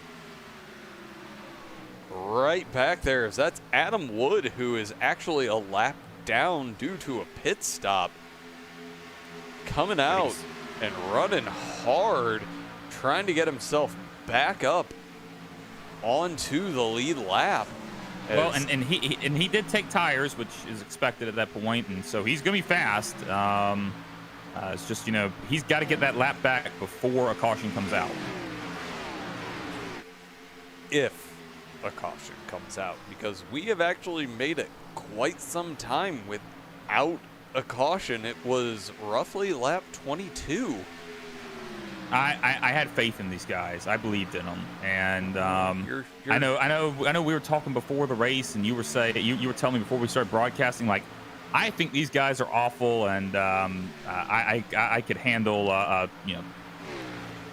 Right back there. That's Adam Wood, who is actually a lap down due to a pit stop. Coming out and running hard, trying to get himself back up onto the lead lap. Well, and he did take tires, which is expected at that point, and so he's going to be fast. It's just, he's got to get that lap back before a caution comes out. If a caution comes out, because we have actually made it quite some time without a caution. It was roughly lap 22. I had faith in these guys. I believed in them, and I know. We were talking before the race, and you were saying you were telling me before we started broadcasting, like, I think these guys are awful, and I could handle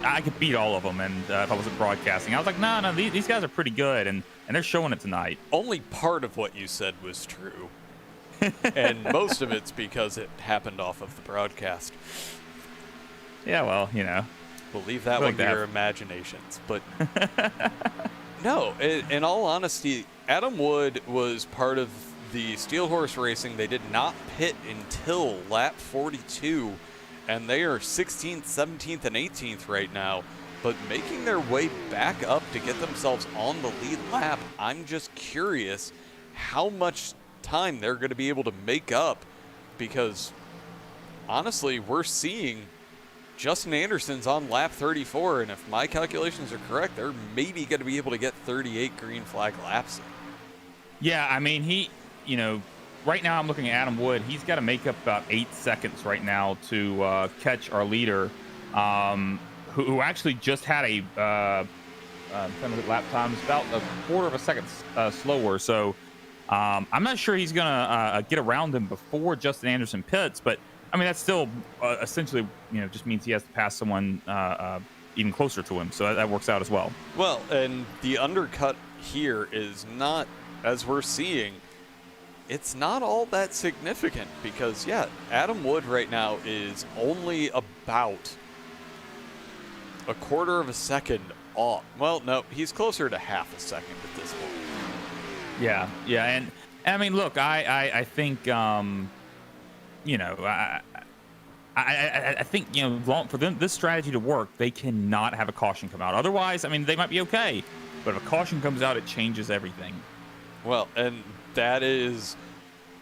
I could beat all of them, and if I wasn't broadcasting, I was like, no, these guys are pretty good, and they're showing it tonight. Only part of what you said was true, and most of it's because it happened off of the broadcast. Yeah, well, we'll leave that one to your imaginations. But no, in all honesty, Adam Wood was part of the Steel Horse Racing. They did not pit until lap 42, and they are 16th, 17th, and 18th right now, but making their way back up to get themselves on the lead lap. I'm just curious how much time they're going to be able to make up, because honestly, we're seeing Justin Anderson's on lap 34, and if my calculations are correct, they're maybe going to be able to get 38 green flag laps in. Yeah, I mean, right now I'm looking at Adam Wood. He's got to make up about 8 seconds right now to catch our leader, who actually just had a lap time. It's about a quarter of a second slower. So I'm not sure he's going to get around him before Justin Anderson pits, but I mean, that's still essentially, just means he has to pass someone even closer to him. So that works out as well. Well, and the undercut here is not, as we're seeing, it's not all that significant, because, Adam Wood right now is only about a quarter of a second off. Well, no, he's closer to half a second at this point. Yeah. And I mean, look, I think, I think, for them, this strategy to work, they cannot have a caution come out. Otherwise, I mean, they might be okay, but if a caution comes out, it changes everything. Well, and that is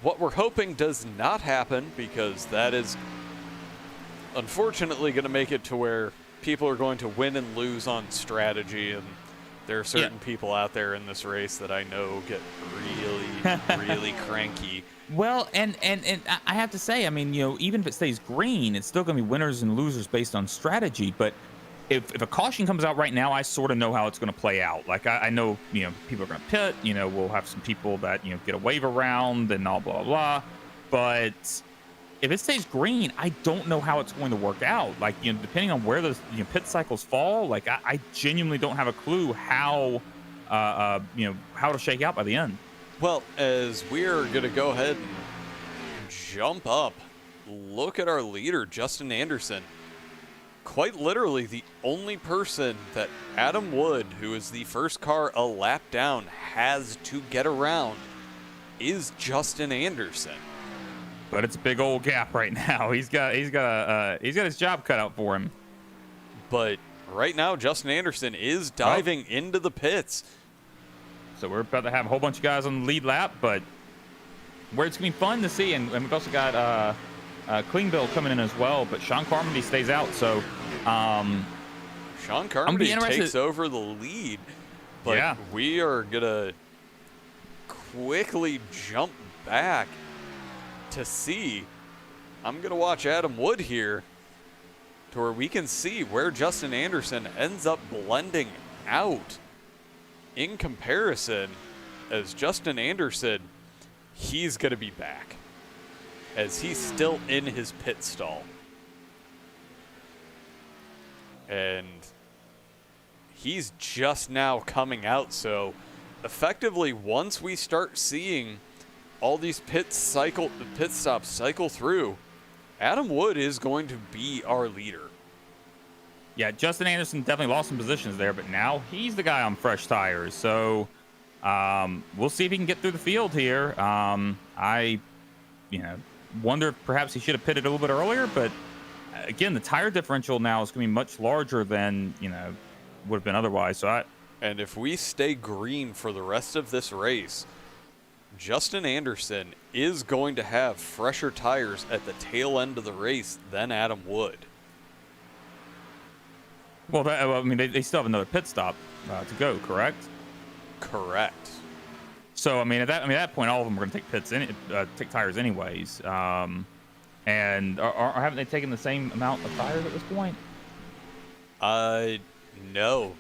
what we're hoping does not happen, because that is unfortunately going to make it to where people are going to win and lose on strategy, and there are certain people out there in this race that I know get really, really cranky. Well, and I have to say, I mean, even if it stays green, it's still going to be winners and losers based on strategy. But if a caution comes out right now, I sort of know how it's going to play out. Like, I know, people are going to pit. We'll have some people that, get a wave around and all blah, blah. But if it stays green, I don't know how it's going to work out. Like, depending on where the pit cycles fall, like, I genuinely don't have a clue how, how to shake out by the end. Well, as we're going to go ahead and jump up, look at our leader, Justin Anderson. Quite literally, the only person that Adam Wood, who is the first car a lap down, has to get around is Justin Anderson. But it's a big old gap right now. He's got his job cut out for him. But right now, Justin Anderson is diving into the pits. So we're about to have a whole bunch of guys on the lead lap, but where it's going to be fun to see, and we've also got Klingbeil coming in as well, but Sean Carmody stays out, so Sean Carmody takes over the lead, but we are going to quickly jump back to see. I'm going to watch Adam Wood here to where we can see where Justin Anderson ends up blending out. in comparison, as Justin Anderson, he's going to be back, as he's still in his pit stall. And he's just now coming out, so effectively, once we start seeing all these pit stops cycle through, Adam Wood is going to be our leader. Yeah, Justin Anderson definitely lost some positions there, but now he's the guy on fresh tires. So we'll see if he can get through the field here. I wonder if perhaps he should have pitted a little bit earlier, but again, the tire differential now is going to be much larger than would have been otherwise. And if we stay green for the rest of this race, Justin Anderson is going to have fresher tires at the tail end of the race than Adam Wood. Well, they still have another pit stop to go, correct? Correct. So, at that point, all of them are going to take take tires anyways. And haven't they taken the same amount of tires at this point? No.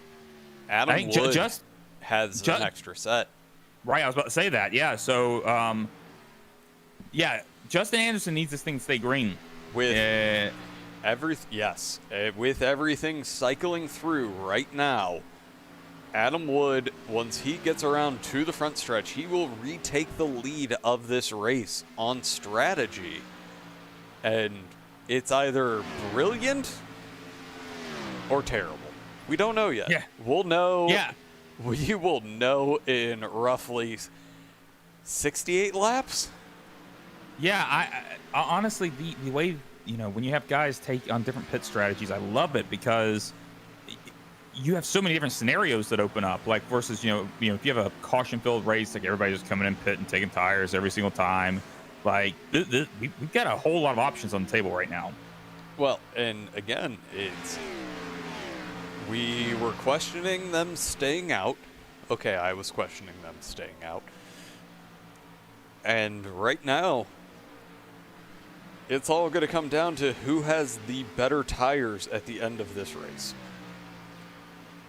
Adam Wood has an extra set. Right, I was about to say that. Yeah, so, Justin Anderson needs this thing to stay green. With everything cycling through right now, Adam Wood, once he gets around to the front stretch, he will retake the lead of this race on strategy. And it's either brilliant or terrible. We don't know yet. Yeah. We'll know. Yeah. We will know in roughly 68 laps. Yeah, I honestly, the way, when you have guys take on different pit strategies, I love it because you have so many different scenarios that open up. Like versus, if you have a caution-filled race, like everybody just coming in pit and taking tires every single time. Like we've got a whole lot of options on the table right now. Well, and again, we were questioning them staying out. Okay, I was questioning them staying out. And right now, it's all going to come down to who has the better tires at the end of this race.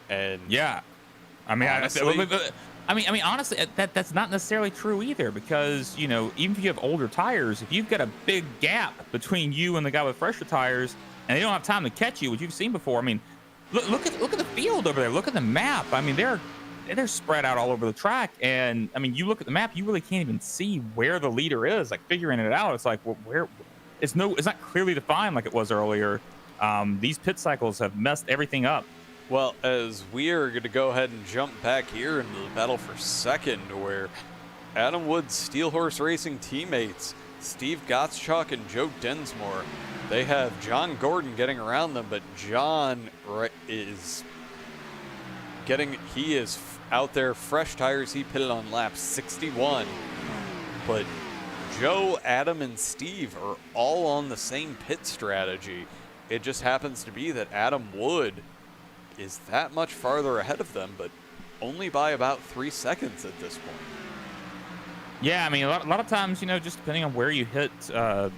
And yeah, honestly, that's not necessarily true either because, even if you have older tires, if you've got a big gap between you and the guy with fresher tires and they don't have time to catch you, which you've seen before, look at the field over there. Look at the map. They're spread out all over the track. And, you look at the map, you really can't even see where the leader is, like figuring it out. It's like, well, it's not clearly defined like it was earlier. These pit cycles have messed everything up. Well, as we are going to go ahead and jump back here into the battle for second, where Adam Wood's Steel Horse Racing teammates, Steve Gottschalk and Joe Densmore, they have John Gordon getting around them, but John is out there, fresh tires. He pitted on lap 61. But Joe, Adam, and Steve are all on the same pit strategy. It just happens to be that Adam Wood is that much farther ahead of them, but only by about 3 seconds at this point. Yeah, a lot of times, just depending on where you hit, and I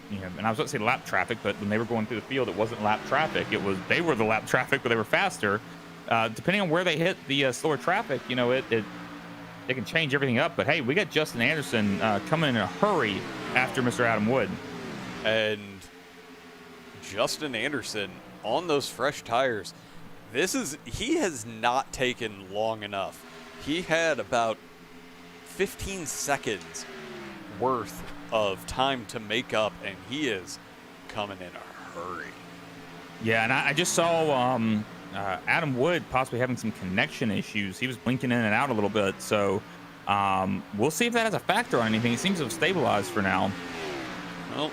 was going to say lap traffic, but when they were going through the field, it wasn't lap traffic. They were the lap traffic, but they were faster. Depending on where they hit the slower traffic, it can change everything up. But hey, we got Justin Anderson coming in a hurry after Mr. Adam Wood. And Justin Anderson on those fresh tires, he has not taken long enough. He had about 15 seconds worth of time to make up, and he is coming in a hurry. Yeah, and I just saw Adam Wood possibly having some connection issues. He was blinking in and out a little bit, so we'll see if that has a factor on anything. It seems to have stabilized for now. Well,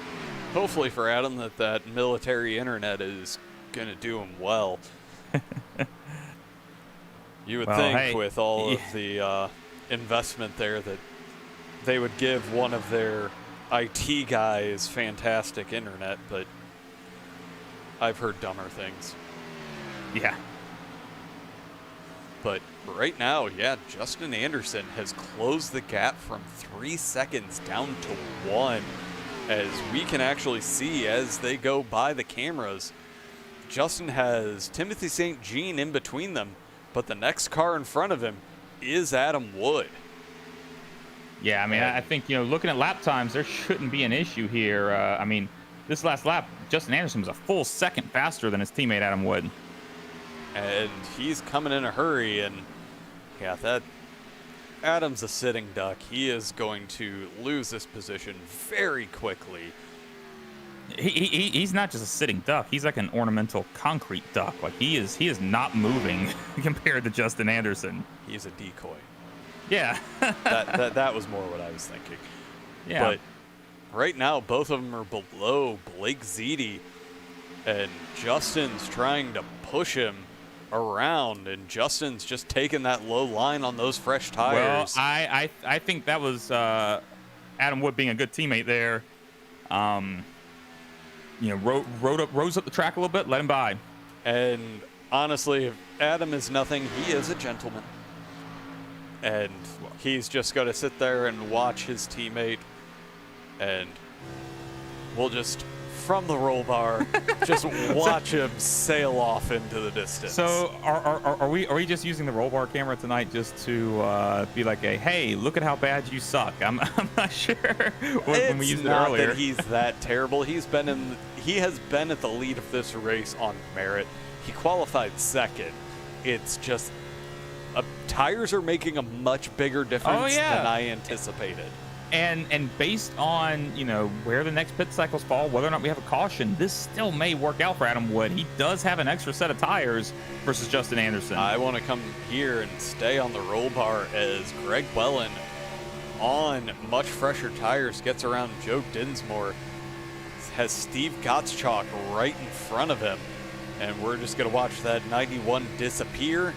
hopefully for Adam that military internet is going to do him well. You would think with all of the investment there that they would give one of their IT guys fantastic internet, but I've heard dumber things. Yeah. But right now, Justin Anderson has closed the gap from 3 seconds down to 1. As we can actually see as they go by the cameras, Justin has Timothy St. Jean in between them, but the next car in front of him is Adam Wood. Yeah, I mean, I think, looking at lap times, there shouldn't be an issue here. I mean, this last lap, Justin Anderson was a full second faster than his teammate Adam Wood. And he's coming in a hurry, and yeah, that Adam's a sitting duck. He is going to lose this position very quickly. He's not just a sitting duck. He's like an ornamental concrete duck. Like he is not moving compared to Justin Anderson. He's a decoy. Yeah. that was more what I was thinking. Yeah. But right now, both of them are below Blake Ziti, and Justin's trying to push him around, and Justin's just taking that low line on those fresh tires. Well, I think that was Adam Wood being a good teammate there. Rose up the track a little bit, let him by. And honestly, if Adam is nothing, he is a gentleman. And he's just going to sit there and watch his teammate, and we'll just, from the roll bar, just watch him sail off into the distance. So are we just using the roll bar camera tonight just to be like, hey, look at how bad you suck? I'm not sure when we used it earlier. That he's that terrible. He has been at the lead of this race on merit. He qualified second. It's just tires are making a much bigger difference than I anticipated. And based on, where the next pit cycles fall, whether or not we have a caution, this still may work out for Adam Wood. He does have an extra set of tires versus Justin Anderson. I want to come here and stay on the roll bar as Greg Wellen, on much fresher tires, gets around Joe Densmore, has Steve Gottschalk right in front of him, and we're just going to watch that 91 disappear.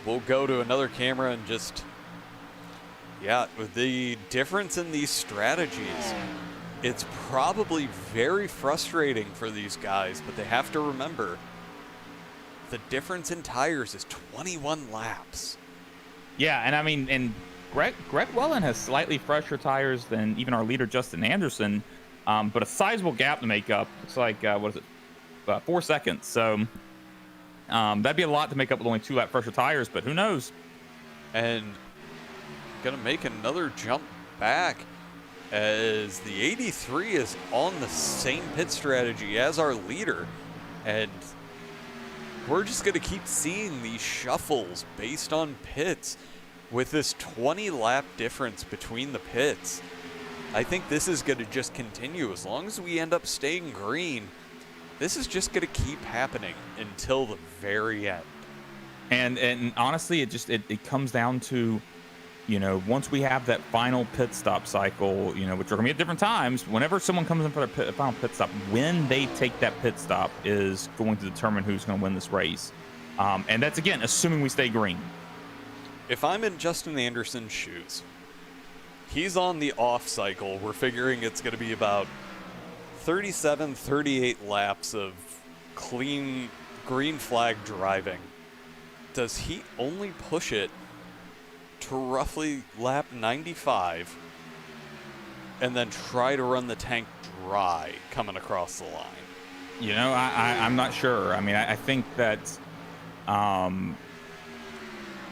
We'll go to another camera and just... Yeah, with the difference in these strategies, it's probably very frustrating for these guys, but they have to remember the difference in tires is 21 laps. Yeah, and I mean, Greg Wellen has slightly fresher tires than even our leader Justin Anderson, but a sizable gap to make up. It's like 4 seconds. So that'd be a lot to make up with only 2 lap fresher tires, but who knows? And gonna make another jump back as the 83 is on the same pit strategy as our leader, and we're just gonna keep seeing these shuffles based on pits with this 20 lap difference between the pits. I think this is gonna just continue as long as we end up staying green. This is just gonna keep happening until the very end. And honestly, it comes down to, once we have that final pit stop cycle, which are going to be at different times, whenever someone comes in for a final pit stop, when they take that pit stop is going to determine who's going to win this race. And that's, again, assuming we stay green. If I'm in Justin Anderson's shoes, he's on the off cycle. We're figuring it's going to be about 37, 38 laps of clean green flag driving. Does he only push it to roughly lap 95 and then try to run the tank dry coming across the line? I'm not sure. I mean, I think that,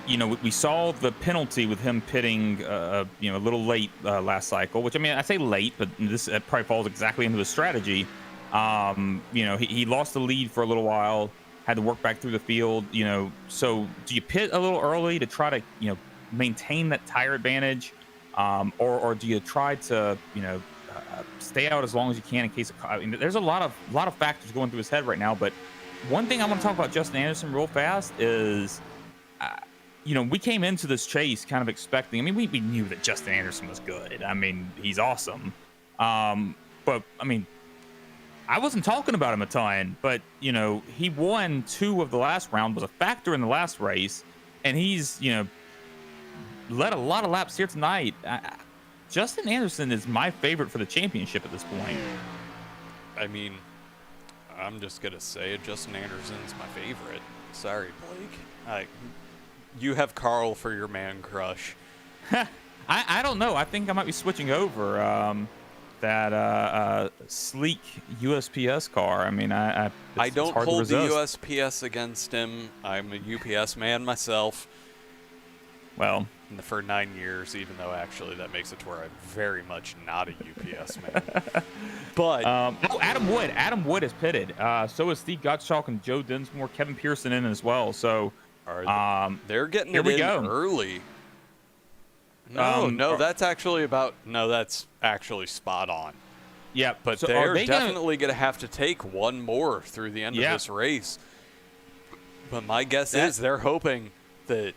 we saw the penalty with him pitting, a little late last cycle, which, I mean, I say late, but this probably falls exactly into the strategy. He lost the lead for a little while, had to work back through the field, so do you pit a little early to try to, maintain that tire advantage, or do you try to stay out as long as you can in case of, I mean, there's a lot of factors going through his head right now. But one thing I want to talk about Justin Anderson real fast is we came into this chase kind of expecting, I mean, we knew that Justin Anderson was good. I mean, he's awesome, but I mean, I wasn't talking about him a ton, but he won 2 of the last round, was a factor in the last race, and he's led a lot of laps here tonight. Justin Anderson is my favorite for the championship at this point. I mean, I'm just going to say it. Justin Anderson's my favorite. Sorry, Blake. You have Carl for your man crush. I don't know. I think I might be switching over. That sleek USPS car. I mean, I don't hold the USPS against him. I'm a UPS man myself. Well, for 9 years, even though actually that makes it to where I'm very much not a UPS man. But Adam Wood is pitted. So is Steve Gottschalk and Joe Densmore, Kevin Pearson in as well. So they're getting here it we in go. early. No, that's actually spot on. Yeah, But so they're they definitely going to have to take one more through the end of this race. But my guess is they're hoping that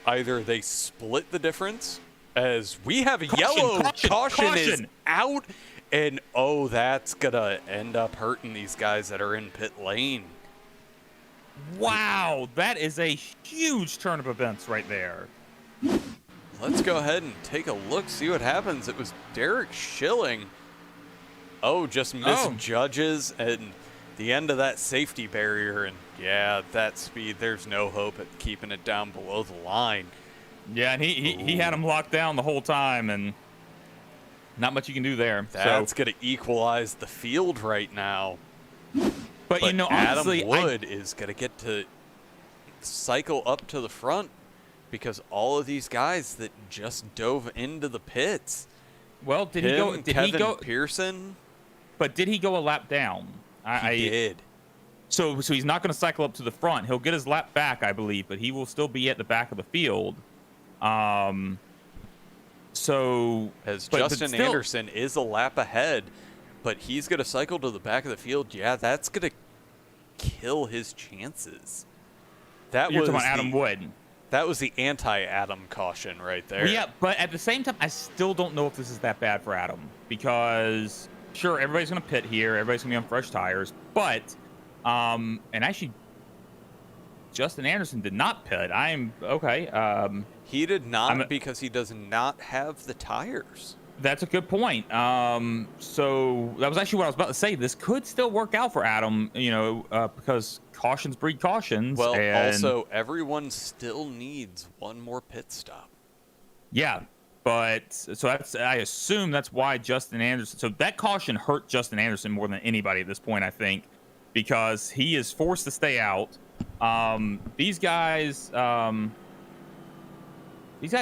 either they split the difference, as we have a yellow caution is out, and that's going to end up hurting these guys that are in pit lane. Wow, that is a huge turn of events right there. Let's go ahead and take a look, see what happens. It was Derek Schilling. Just misjudges and the end of that safety barrier, and that speed, there's no hope at keeping it down below the line. Yeah, and he had him locked down the whole time, and not much you can do there. That's going to equalize the field right now. But honestly, Adam Wood is going to get to cycle up to the front because all of these guys that just dove into the pits. Well, did he go? Did Kevin he go? Pearson? But did he go a lap down? He did. So he's not going to cycle up to the front. He'll get his lap back, I believe, but he will still be at the back of the field. Justin Anderson is a lap ahead, but he's going to cycle to the back of the field. Yeah, that's going to kill his chances. You're talking about Adam Wood. That was the anti-Adam caution right there. Well, yeah, but at the same time, I still don't know if this is that bad for Adam because, sure, everybody's going to pit here. Everybody's going to be on fresh tires. But, and actually, Justin Anderson did not pit. Okay. He did not because he does not have the tires. That's a good point. So that was actually what I was about to say. This could still work out for Adam, because cautions breed cautions. Well, also, everyone still needs one more pit stop. Yeah, but I assume that's why Justin Anderson. So that caution hurt Justin Anderson more than anybody at this point, I think, because he is forced to stay out. These guys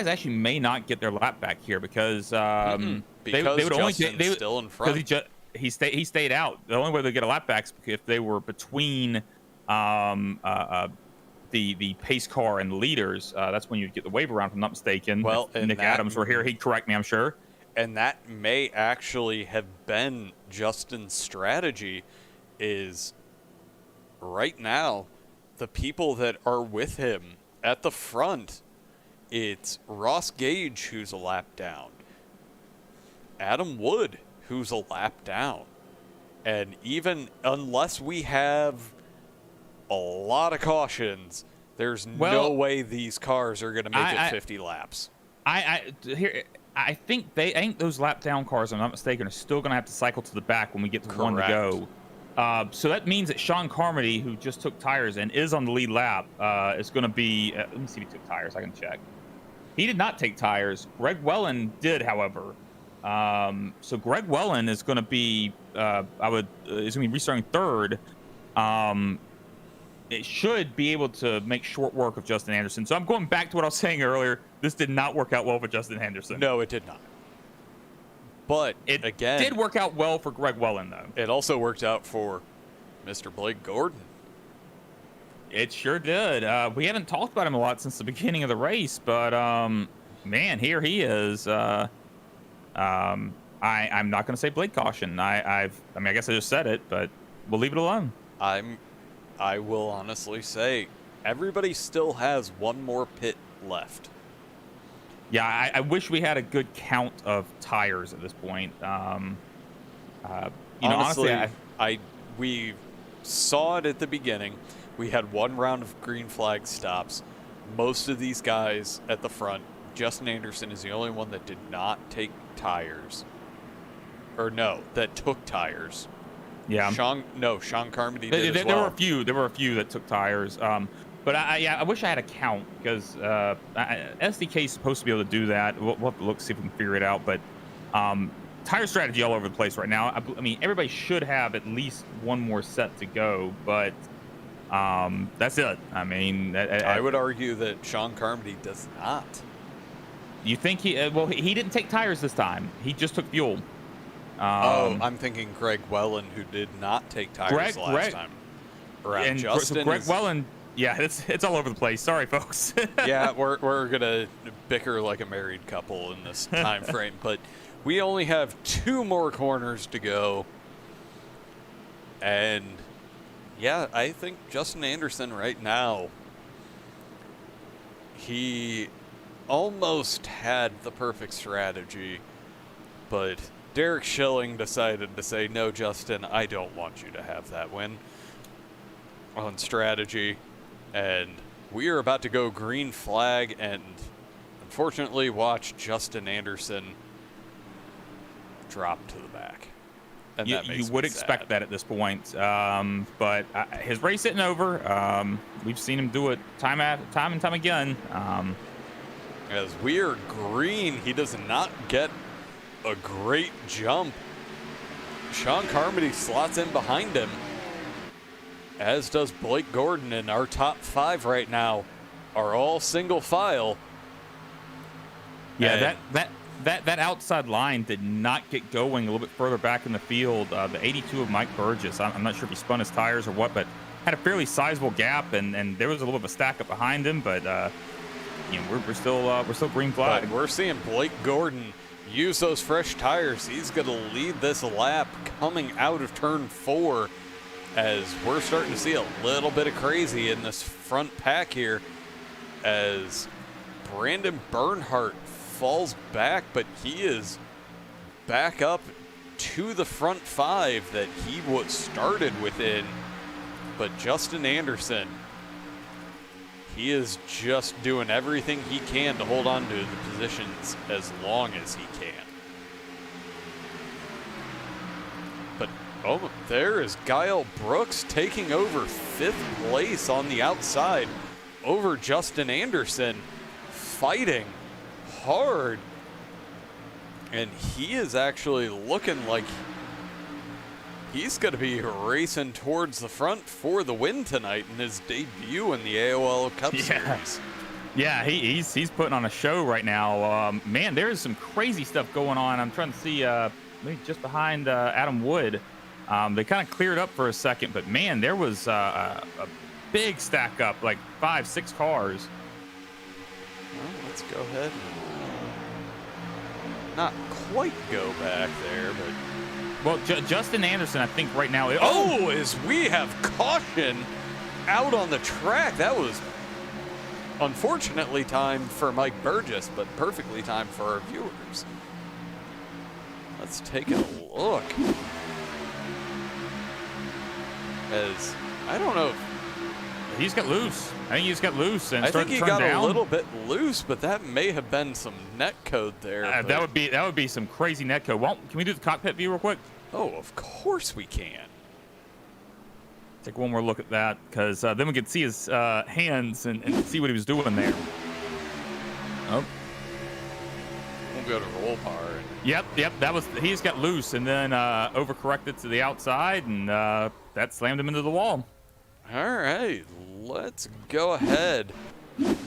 actually may not get their lap back here because they would only still in front. Because he stayed out. The only way they get a lap back is if they were between the pace car and the leaders. That's when you get the wave around, if I'm not mistaken. Well, if Nick Adams were here, he'd correct me, I'm sure. And that may actually have been Justin's strategy. Is right now the people that are with him at the front. It's Ross Gage, who's a lap down. Adam Wood, who's a lap down. And even unless we have a lot of cautions, there's no way these cars are going to make it 50 laps. I think those lap down cars, if I'm not mistaken, are still going to have to cycle to the back when we get to one to go. So that means that Sean Carmody, who just took tires and is on the lead lap, is going to be... let me see if he took tires. I can check. He did not take tires. Greg Wellen did, however. So Greg Wellen is going to be... is going to be restarting third. It should be able to make short work of Justin Anderson. So I'm going back to what I was saying earlier. This did not work out well for Justin Anderson. No, it did not. But it again, did work out well for Greg Wellen, though. It also worked out for Mr. Blake Gordon. It sure did. We haven't talked about him a lot since the beginning of the race, but man, here he is. I'm not going to say Blake caution. I guess I just said it, but we'll leave it alone. I will honestly say everybody still has one more pit left. Yeah, I wish we had a good count of tires at this point. Honestly, we saw it at the beginning. We had one round of green flag stops. Most of these guys at the front, Justin Anderson is the only one that did not take tires. That took tires. Yeah. Sean Carmody did as there well. There were a few that took tires. But I wish I had a count because SDK is supposed to be able to do that. We'll have to look, see if we can figure it out. But tire strategy all over the place right now. I mean, everybody should have at least one more set to go. But That's it. I mean, I would argue that Sean Carmody does not. You think he? Well, he didn't take tires this time. He just took fuel. I'm thinking Greg Wellen, who did not take tires last time. And Justin so Greg Wellen, yeah, it's all over the place. Sorry, folks. Yeah, we're gonna bicker like a married couple in this time frame, but we only have 2 more corners to go, and yeah, I think Justin Anderson right now, he almost had the perfect strategy, but Derek Schilling decided to say, no, Justin, I don't want you to have that win on strategy. And we are about to go green flag and unfortunately watch Justin Anderson drop to the back. And that makes you would me expect sad. that at this point. But his race isn't over. We've seen him do it time and time again. As we are green, he does not get a great jump. Sean Carmody slots in behind him, as does Blake Gordon, and our top 5 right now are all single file. Yeah, And that outside line did not get going a little bit further back in the field. The 82 of Mike Burgess, I'm not sure if he spun his tires or what, but had a fairly sizable gap, and there was a little bit of a stack up behind him, but we're still green flag. But we're seeing Blake Gordon use those fresh tires. He's going to lead this lap coming out of turn 4, as we're starting to see a little bit of crazy in this front pack here, as Brandon Bernhardt falls back, but he is back up to the front 5 that he was started within. But Justin Anderson, he is just doing everything he can to hold on to the positions as long as he can. But there is Guile Brooks taking over 5th place on the outside over Justin Anderson, fighting hard. And he is actually looking like he's going to be racing towards the front for the win tonight in his debut in the AOL Cup Series. Yeah, he's putting on a show right now. Man, there is some crazy stuff going on. I'm trying to see maybe just behind Adam Wood. They kind of cleared up for a second, but man, there was a big stack up, like 5-6 cars. Well, let's go ahead and not quite go back there, but well, Justin Anderson, I think right now. As we have caution out on the track. That was unfortunately timed for Mike Burgess, but perfectly timed for our viewers. Let's take a look. As I don't know. He's got loose. I think he's got loose and I think started he to turn got down. a little bit loose, but that may have been some net code there. That would be some crazy net code. Well, can we do the cockpit view real quick? Oh, of course we can. Take one more look at that, because then we can see his hands and see what he was doing there. Oh. We'll go to roll bar. Yep. He's got loose and then overcorrected to the outside, and that slammed him into the wall. All right, let's go ahead. And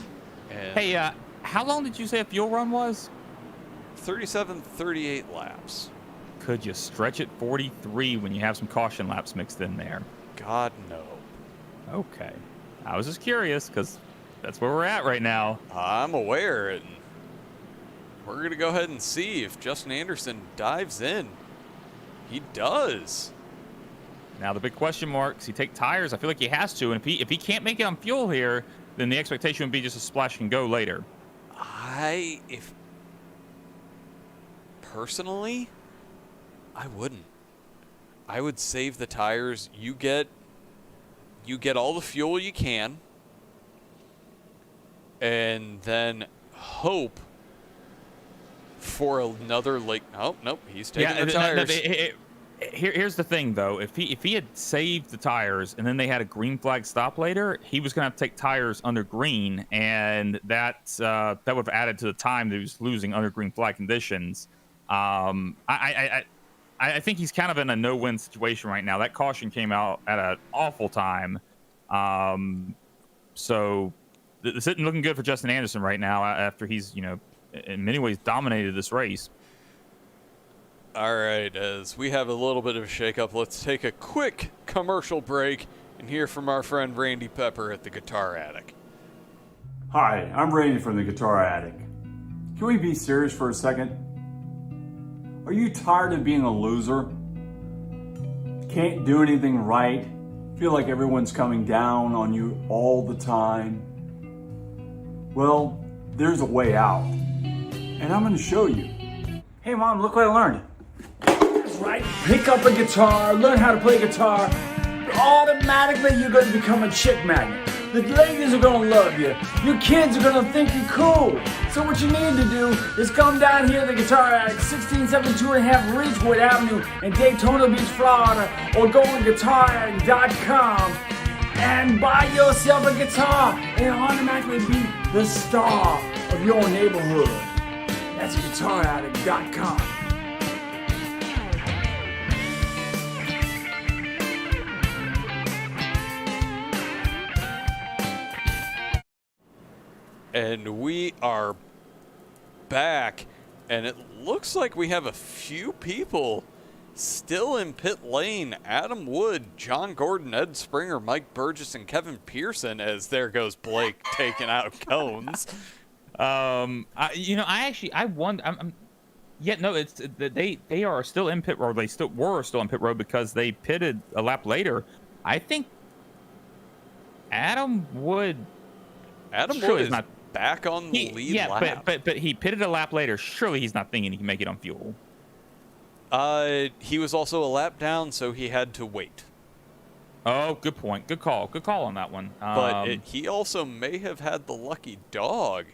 Hey, how long did you say a fuel run was? 38 laps. Could you stretch it 43 when you have some caution laps mixed in there? God, no. Okay. I was just curious, because that's where we're at right now. I'm aware, and we're going to go ahead and see if Justin Anderson dives in. He does. Now the big question mark, does he take tires? I feel like he has to, and if he can't make it on fuel here, then the expectation would be just a splash and go later. Personally, I wouldn't. I would save the tires. You get all the fuel you can, and then hope for another nope, he's taking the tires. Here's the thing, though. If he had saved the tires and then they had a green flag stop later, he was going to have to take tires under green, and that would have added to the time that he was losing under green flag conditions. I think he's kind of in a no-win situation right now. That caution came out at an awful time, So it's looking good for Justin Anderson right now after he's, in many ways dominated this race. All right, as we have a little bit of a shakeup, let's take a quick commercial break and hear from our friend Randy Pepper at the Guitar Attic. Hi, I'm Randy from the Guitar Attic. Can we be serious for a second? Are you tired of being a loser? Can't do anything right? Feel like everyone's coming down on you all the time? Well, there's a way out. And I'm going to show you. Hey Mom, look what I learned. That's right. Pick up a guitar, learn how to play guitar. Automatically you're going to become a chick magnet. The ladies are going to love you. Your kids are going to think you're cool. So what you need to do is come down here to the Guitar Attic, 1672.5 Ridgewood Avenue in Daytona Beach, Florida, or go on guitarattic.com and buy yourself a guitar and automatically be the star of your neighborhood. That's guitarattic.com. And we are back, and it looks like we have a few people still in pit lane. Adam Wood, John Gordon, Ed Springer, Mike Burgess, and Kevin Pearson, as there goes Blake taking out cones. They are still in pit road. They still were still in pit road because they pitted a lap later. I think Adam Wood is not back on the lead lap. But he pitted a lap later. Surely he's not thinking he can make it on fuel. He was also a lap down, so he had to wait. Oh, good point. Good call. Good call on that one. But he also may have had the lucky dog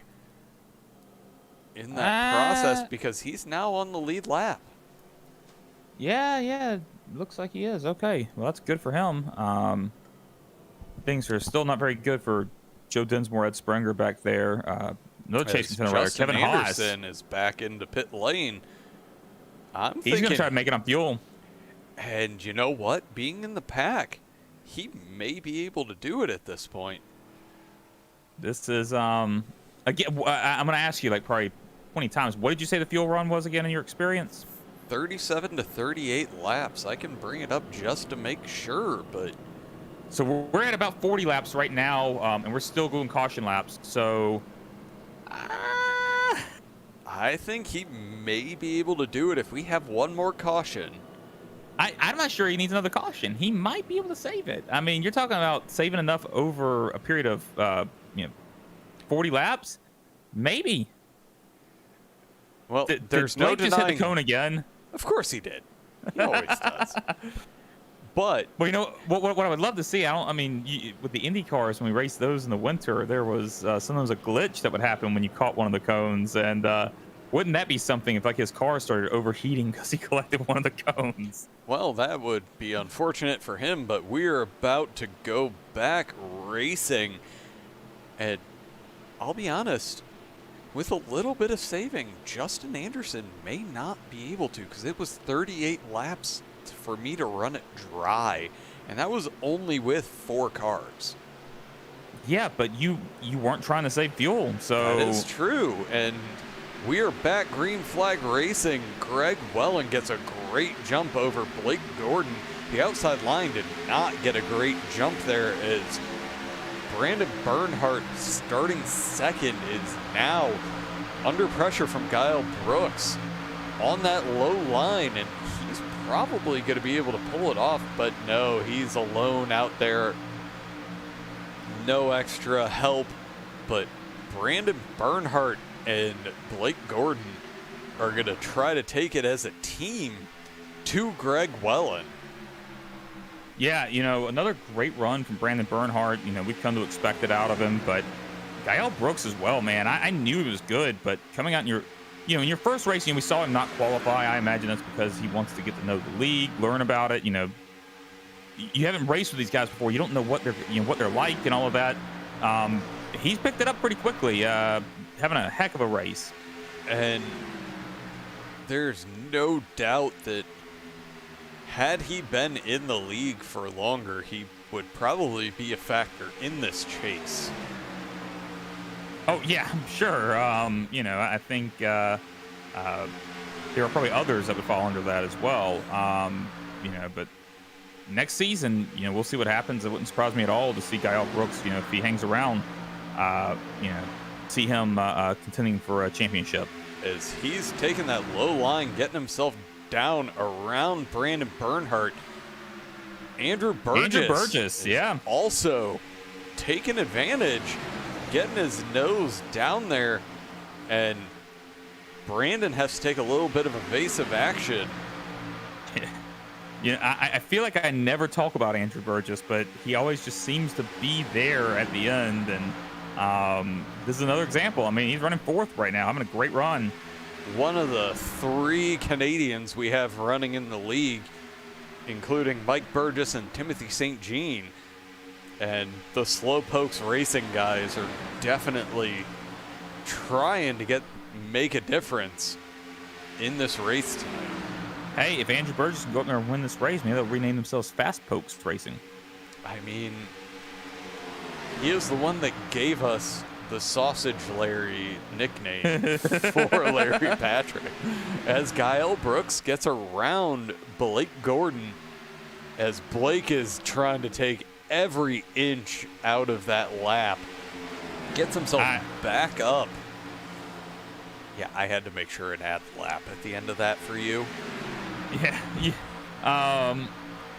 in that process because he's now on the lead lap. Yeah. Looks like he is. Okay. Well, that's good for him. Things are still not very good for Joe Densmore, Ed Springer back there. Another chase contender rider, Kevin Haas. Anderson is back into pit lane. He's going to try to make it on fuel. And you know what? Being in the pack, he may be able to do it at this point. This is, again, I'm going to ask you like probably 20 times. What did you say the fuel run was again in your experience? 37 to 38 laps. I can bring it up just to make sure, but... So we're at about 40 laps right now, and we're still going caution laps. So I think he may be able to do it if we have one more caution. I'm not sure he needs another caution. He might be able to save it. I mean, you're talking about saving enough over a period of 40 laps, maybe. Well, there's Blake no just denying. hit the cone again. Of course he did. He always does. But well, you know what I would love to see. With the Indy cars when we raced those in the winter, there was sometimes a glitch that would happen when you caught one of the cones, and wouldn't that be something if like his car started overheating because he collected one of the cones? Well, that would be unfortunate for him. But we're about to go back racing, and I'll be honest. With a little bit of saving, Justin Anderson may not be able to because it was 38 laps for me to run it dry, and that was only with 4 cars. Yeah, but you weren't trying to save fuel, so... That is true, and we are back green flag racing. Greg Wellen gets a great jump over Blake Gordon. The outside line did not get a great jump there as Brandon Bernhardt, starting second, is now under pressure from Kyle Brooks on that low line, and he's probably going to be able to pull it off, but no, he's alone out there. No extra help, but Brandon Bernhardt and Blake Gordon are going to try to take it as a team to Greg Wellen. Yeah, another great run from Brandon Bernhardt. We've come to expect it out of him, but Kyle Brooks as well, man. I knew he was good, but coming out in your first race, we saw him not qualify. I imagine that's because he wants to get to know the league, learn about it. You haven't raced with these guys before. You don't know what they're like and all of that. He's picked it up pretty quickly, having a heck of a race. And there's no doubt that had he been in the league for longer, he would probably be a factor in this chase. Oh yeah, I'm sure. I think there are probably others that would fall under that as well. But next season, we'll see what happens. It wouldn't surprise me at all to see Gael Brooks, if he hangs around, see him contending for a championship. As he's taking that low line, getting himself down around Brandon Bernhardt. Andrew Burgess, yeah, also taking advantage, getting his nose down there, and Brandon has to take a little bit of evasive action. I feel like I never talk about Andrew Burgess, but he always just seems to be there at the end, and this is another example. I mean, he's running fourth right now, having a great run. One of the 3 Canadians we have running in the league, including Mike Burgess and Timothy St. Jean. And the Slowpokes Racing guys are definitely trying to make a difference in this race tonight. Hey, if Andrew Burgess can go up there and win this race, maybe they'll rename themselves Fast Pokes Racing. I mean, he is the one that gave us the Sausage Larry nickname for Larry Patrick. As Gael Brooks gets around Blake Gordon, as Blake is trying to take every inch out of that lap, gets himself back up. Yeah, I had to make sure it had lap at the end of that for you. Yeah.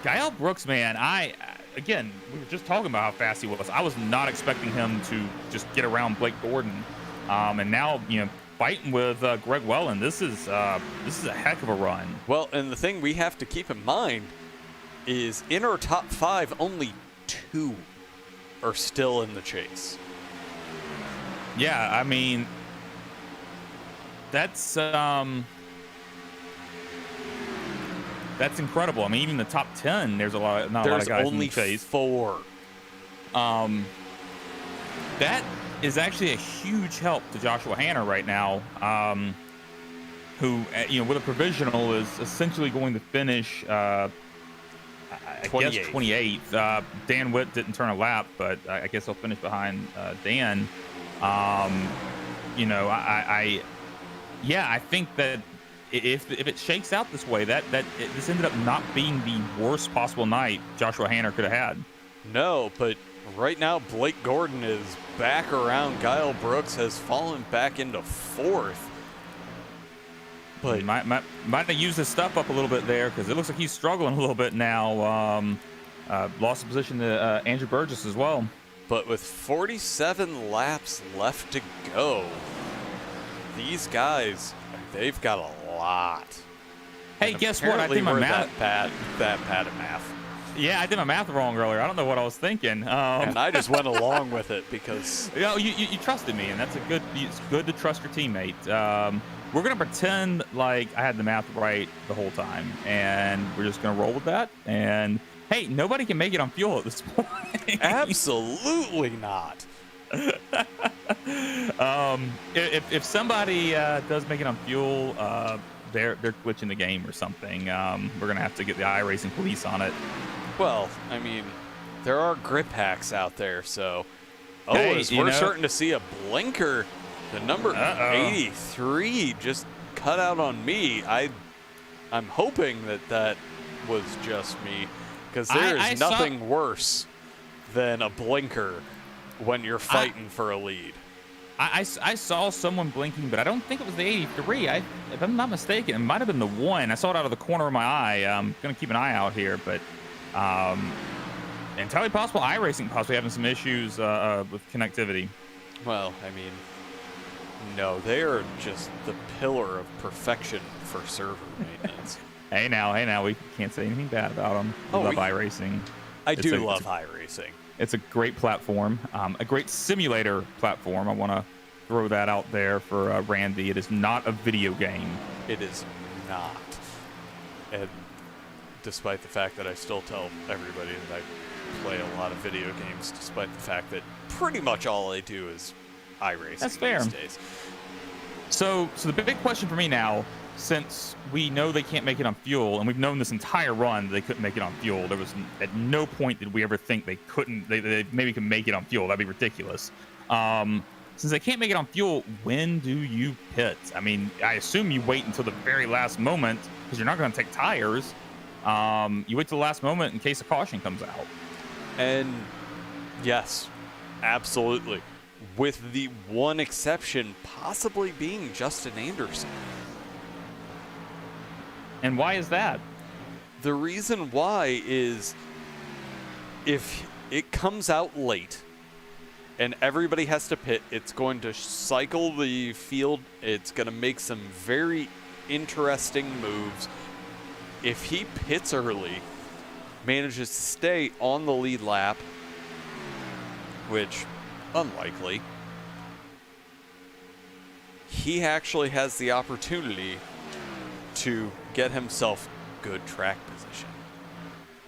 Gael Brooks, man, again, we were just talking about how fast he was. I was not expecting him to just get around Blake Gordon. And now, fighting with Greg Welland, this is a heck of a run. Well, and the thing we have to keep in mind is in our top 5, only 2 are still in the chase. Yeah, I mean, that's incredible. I mean, even the top 10, there's not a lot of guys in the chase. There's only 4. That is actually a huge help to Joshua Hanna right now, who, with a provisional is essentially going to finish, I guess 28th. Dan Witt didn't turn a lap, but I guess he'll finish behind Dan. I think that if it shakes out this way, this ended up not being the worst possible night Joshua Hanna could have had. No, but right now Blake Gordon is back around. Gael Brooks has fallen back into 4th. But might have used his stuff up a little bit there, because it looks like he's struggling a little bit now. Lost the position to Andrew Burgess as well. But with 47 laps left to go, these guys, they've got a lot. Hey, and guess what? I did my math. That pad of math. Yeah, I did my math wrong earlier. I don't know what I was thinking. And I just went along with it because you trusted me, and it's good to trust your teammate. We're gonna pretend like I had the math right the whole time, and we're just gonna roll with that. And hey, nobody can make it on fuel at this point. Absolutely not. If somebody does make it on fuel, they're glitching the game or something. We're gonna have to get the iRacing police on it. Well, I mean, there are grip hacks out there, so Hey, we're starting to see a blinker. The number 83 just cut out on me. I'm hoping that was just me, because there is nothing worse than a blinker when you're fighting for a lead. I saw someone blinking, but I don't think it was the 83. If I'm not mistaken, it might have been the 1. I saw it out of the corner of my eye. I'm going to keep an eye out here, but entirely possible iRacing possibly having some issues with connectivity. Well, I mean, no, they are just the pillar of perfection for server maintenance. Hey now, we can't say anything bad about them. We love iRacing. I do love iRacing. It's a great platform, a great simulator platform. I want to throw that out there for Randy. It is not a video game. It is not. And despite the fact that I still tell everybody that I play a lot of video games, despite the fact that pretty much all I do is iRacing That's fair. these days. So the big question for me now, since we know they can't make it on fuel, and we've known this entire run they couldn't make it on fuel. There was at no point did we ever think they couldn't. They maybe can make it on fuel. That'd be ridiculous. Since they can't make it on fuel, when do you pit? I mean, I assume you wait until the very last moment because you're not going to take tires. You wait till the last moment in case a caution comes out. And yes, absolutely. With the one exception possibly being Justin Anderson. And why is that? The reason why is if it comes out late and everybody has to pit, it's going to cycle the field. It's going to make some very interesting moves. If he pits early, manages to stay on the lead lap, which unlikely, he actually has the opportunity to get himself good track position.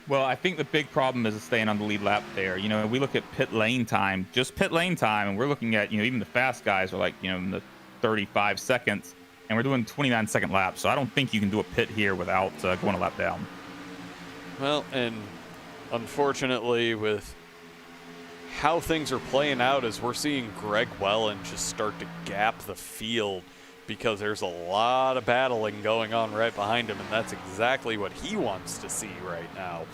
Well, I think the big problem is staying on the lead lap there. You know, we look at pit lane time, just pit lane time, and we're looking at, you know, even the fast guys are like, you know, in the 35 seconds, and we're doing 29-second laps. So I don't think you can do a pit here without going a lap down. Well, and unfortunately, with how things are playing out, as we're seeing Greg Welland just start to gap the field because there's a lot of battling going on right behind him, and that's exactly what he wants to see right now.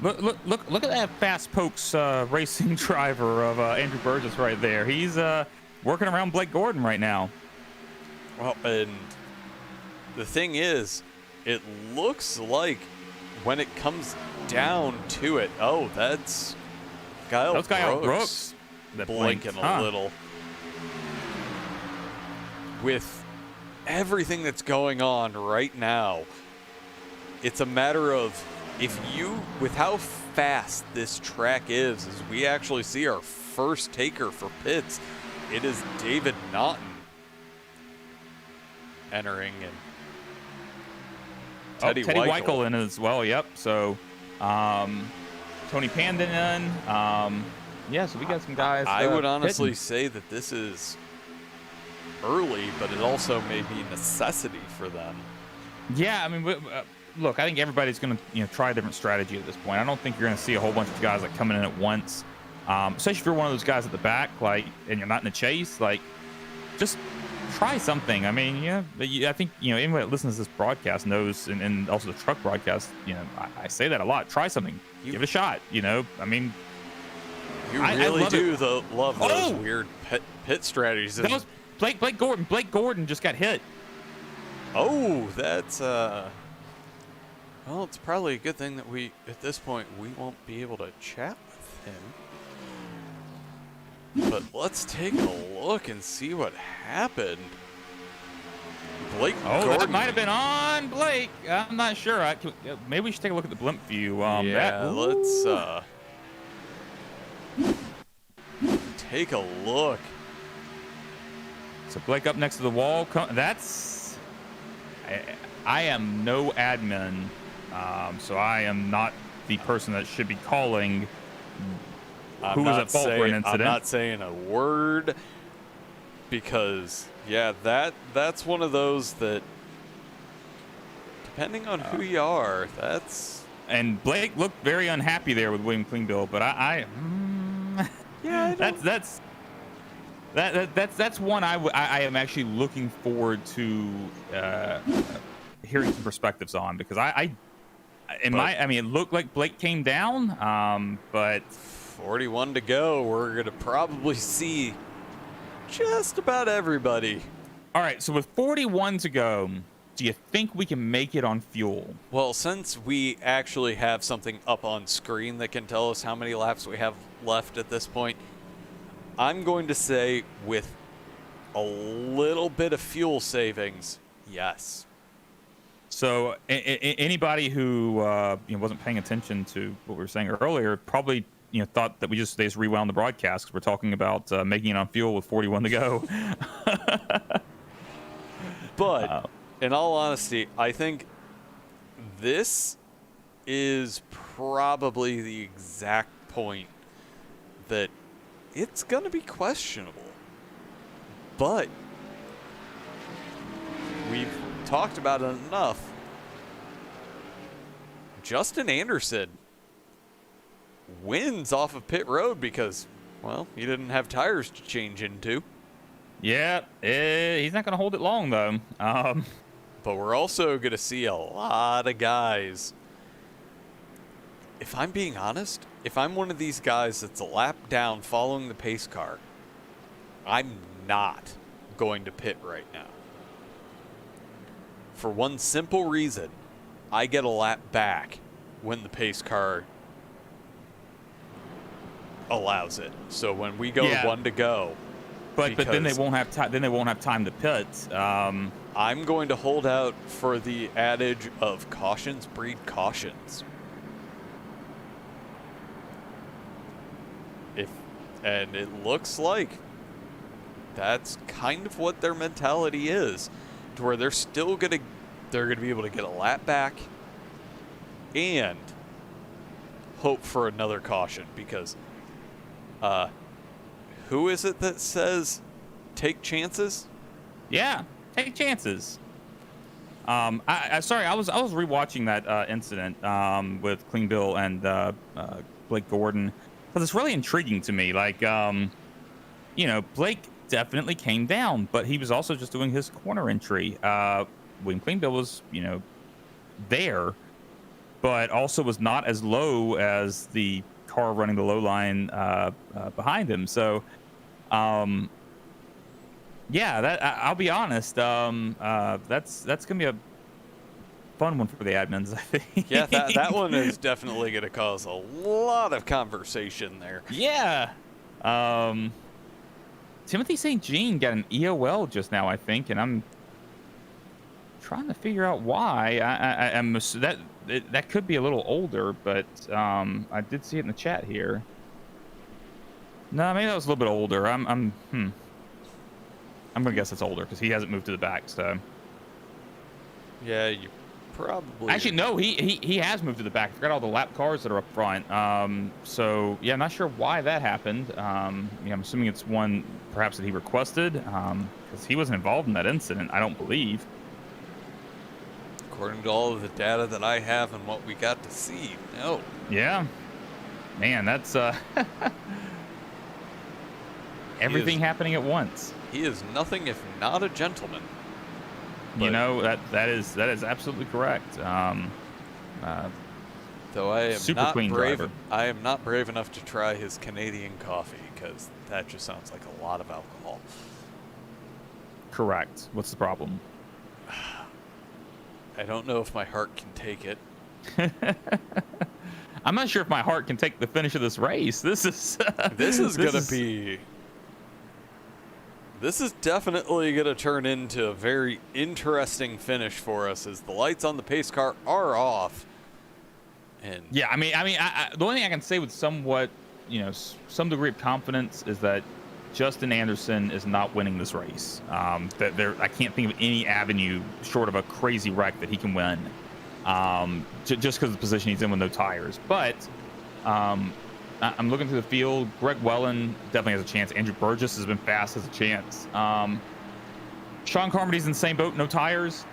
Look at that Fast Pokes racing driver of Andrew Burgess right there. He's working around Blake Gordon right now. Well, and the thing is, it looks like when it comes down to it, oh, that's Kyle Brooks that blinking a little. With everything that's going on right now, it's a matter of with how fast this track is, as we actually see our first taker for pits, it is David Naughton entering, and Teddy Weichel in as well. Yep. So Tony Pandon in. Yeah, so we got some guys. I would honestly say that this is early, but it also may be necessity for them. Yeah, I mean, look, I think everybody's going to try a different strategy at this point. I don't think you're going to see a whole bunch of guys like coming in at once, especially if you're one of those guys at the back, like, and you're not in the chase. Like, just try something. I mean, I think anyone that listens to this broadcast knows, and also the truck broadcast. I say that a lot. Try something. Give it a shot. I mean, you really do love those weird pit strategies. That was Blake Gordon. Blake Gordon just got hit. Oh, that's well, it's probably a good thing that at this point we won't be able to chat with him. But let's take a look and see what happened. Blake Gordon. That might have been on Blake. I'm not sure. Maybe we should take a look at the blimp view. Let's take a look. So Blake up next to the wall. That's. I am no admin, so I am not the person that should be calling who was at fault for an incident. I'm not saying a word because, that's one of those that, depending on who you are, that's. And Blake looked very unhappy there with William Klingbill, but that's one I am actually looking forward to hearing some perspectives on, because it looked like Blake came down, but 41 to go. We're gonna probably see just about everybody. All right, so with 41 to go, do you think we can make it on fuel? Well, since we actually have something up on screen that can tell us how many laps we have left at this point, I'm going to say with a little bit of fuel savings, yes. So anybody who wasn't paying attention to what we were saying earlier probably thought that they just rewound the broadcast because we're talking about making it on fuel with 41 to go. But in all honesty, I think this is probably the exact point that it's going to be questionable. But we've talked about it enough. Justin Anderson wins off of pit road because, well, he didn't have tires to change into. Yeah, he's not going to hold it long, though. But we're also going to see a lot of guys. If I'm being honest, if I'm one of these guys that's a lap down following the pace car, I'm not going to pit right now. For one simple reason, I get a lap back when the pace car allows it. So when we go to 1 to go, but then they won't have time. Then they won't have time to pit. I'm going to hold out for the adage of cautions breed cautions. And it looks like that's kind of what their mentality is, to where they're gonna be able to get a lap back and hope for another caution, because who is it that says take chances? Yeah, take chances. Sorry, I was rewatching that incident with Clean Bill and Blake Gordon, because it's really intriguing to me. Like, Blake definitely came down, but he was also just doing his corner entry when Clean Bill was, there, but also was not as low as the car running the low line behind him. So, I'll be honest. That's gonna be a fun one for the admins, I think. Yeah, that one is definitely going to cause a lot of conversation there. Yeah. Timothy St. Jean got an EOL just now, I think, and I'm trying to figure out why. That could be a little older, but I did see it in the chat here. No, maybe that was a little bit older. I'm gonna guess it's older because he hasn't moved to the back. So yeah, you probably actually no, he has moved to the back. I forgot all the lap cars that are up front. So yeah, I'm not sure why that happened. I'm assuming it's one perhaps that he requested because he wasn't involved in that incident, I don't believe. According to all of the data that I have and what we got to see, no. Yeah, man, that's everything happening at once. He is nothing if not a gentleman. But, that is absolutely correct. Though I am super not clean brave, driver. I am not brave enough to try his Canadian coffee because that just sounds like a lot of alcohol. Correct. What's the problem? I don't know if my heart can take it. I'm not sure if my heart can take the finish of this race. This is definitely going to turn into a very interesting finish for us as the lights on the pace car are off. And yeah, I mean, the only thing I can say with somewhat, some degree of confidence is that Justin Anderson is not winning this race. I can't think of any avenue short of a crazy wreck that he can win, just because of the position he's in with no tires. But I'm looking through the field. Greg Wellen definitely has a chance. Andrew Burgess has been fast, has a chance. Sean Carmody's in the same boat, no tires.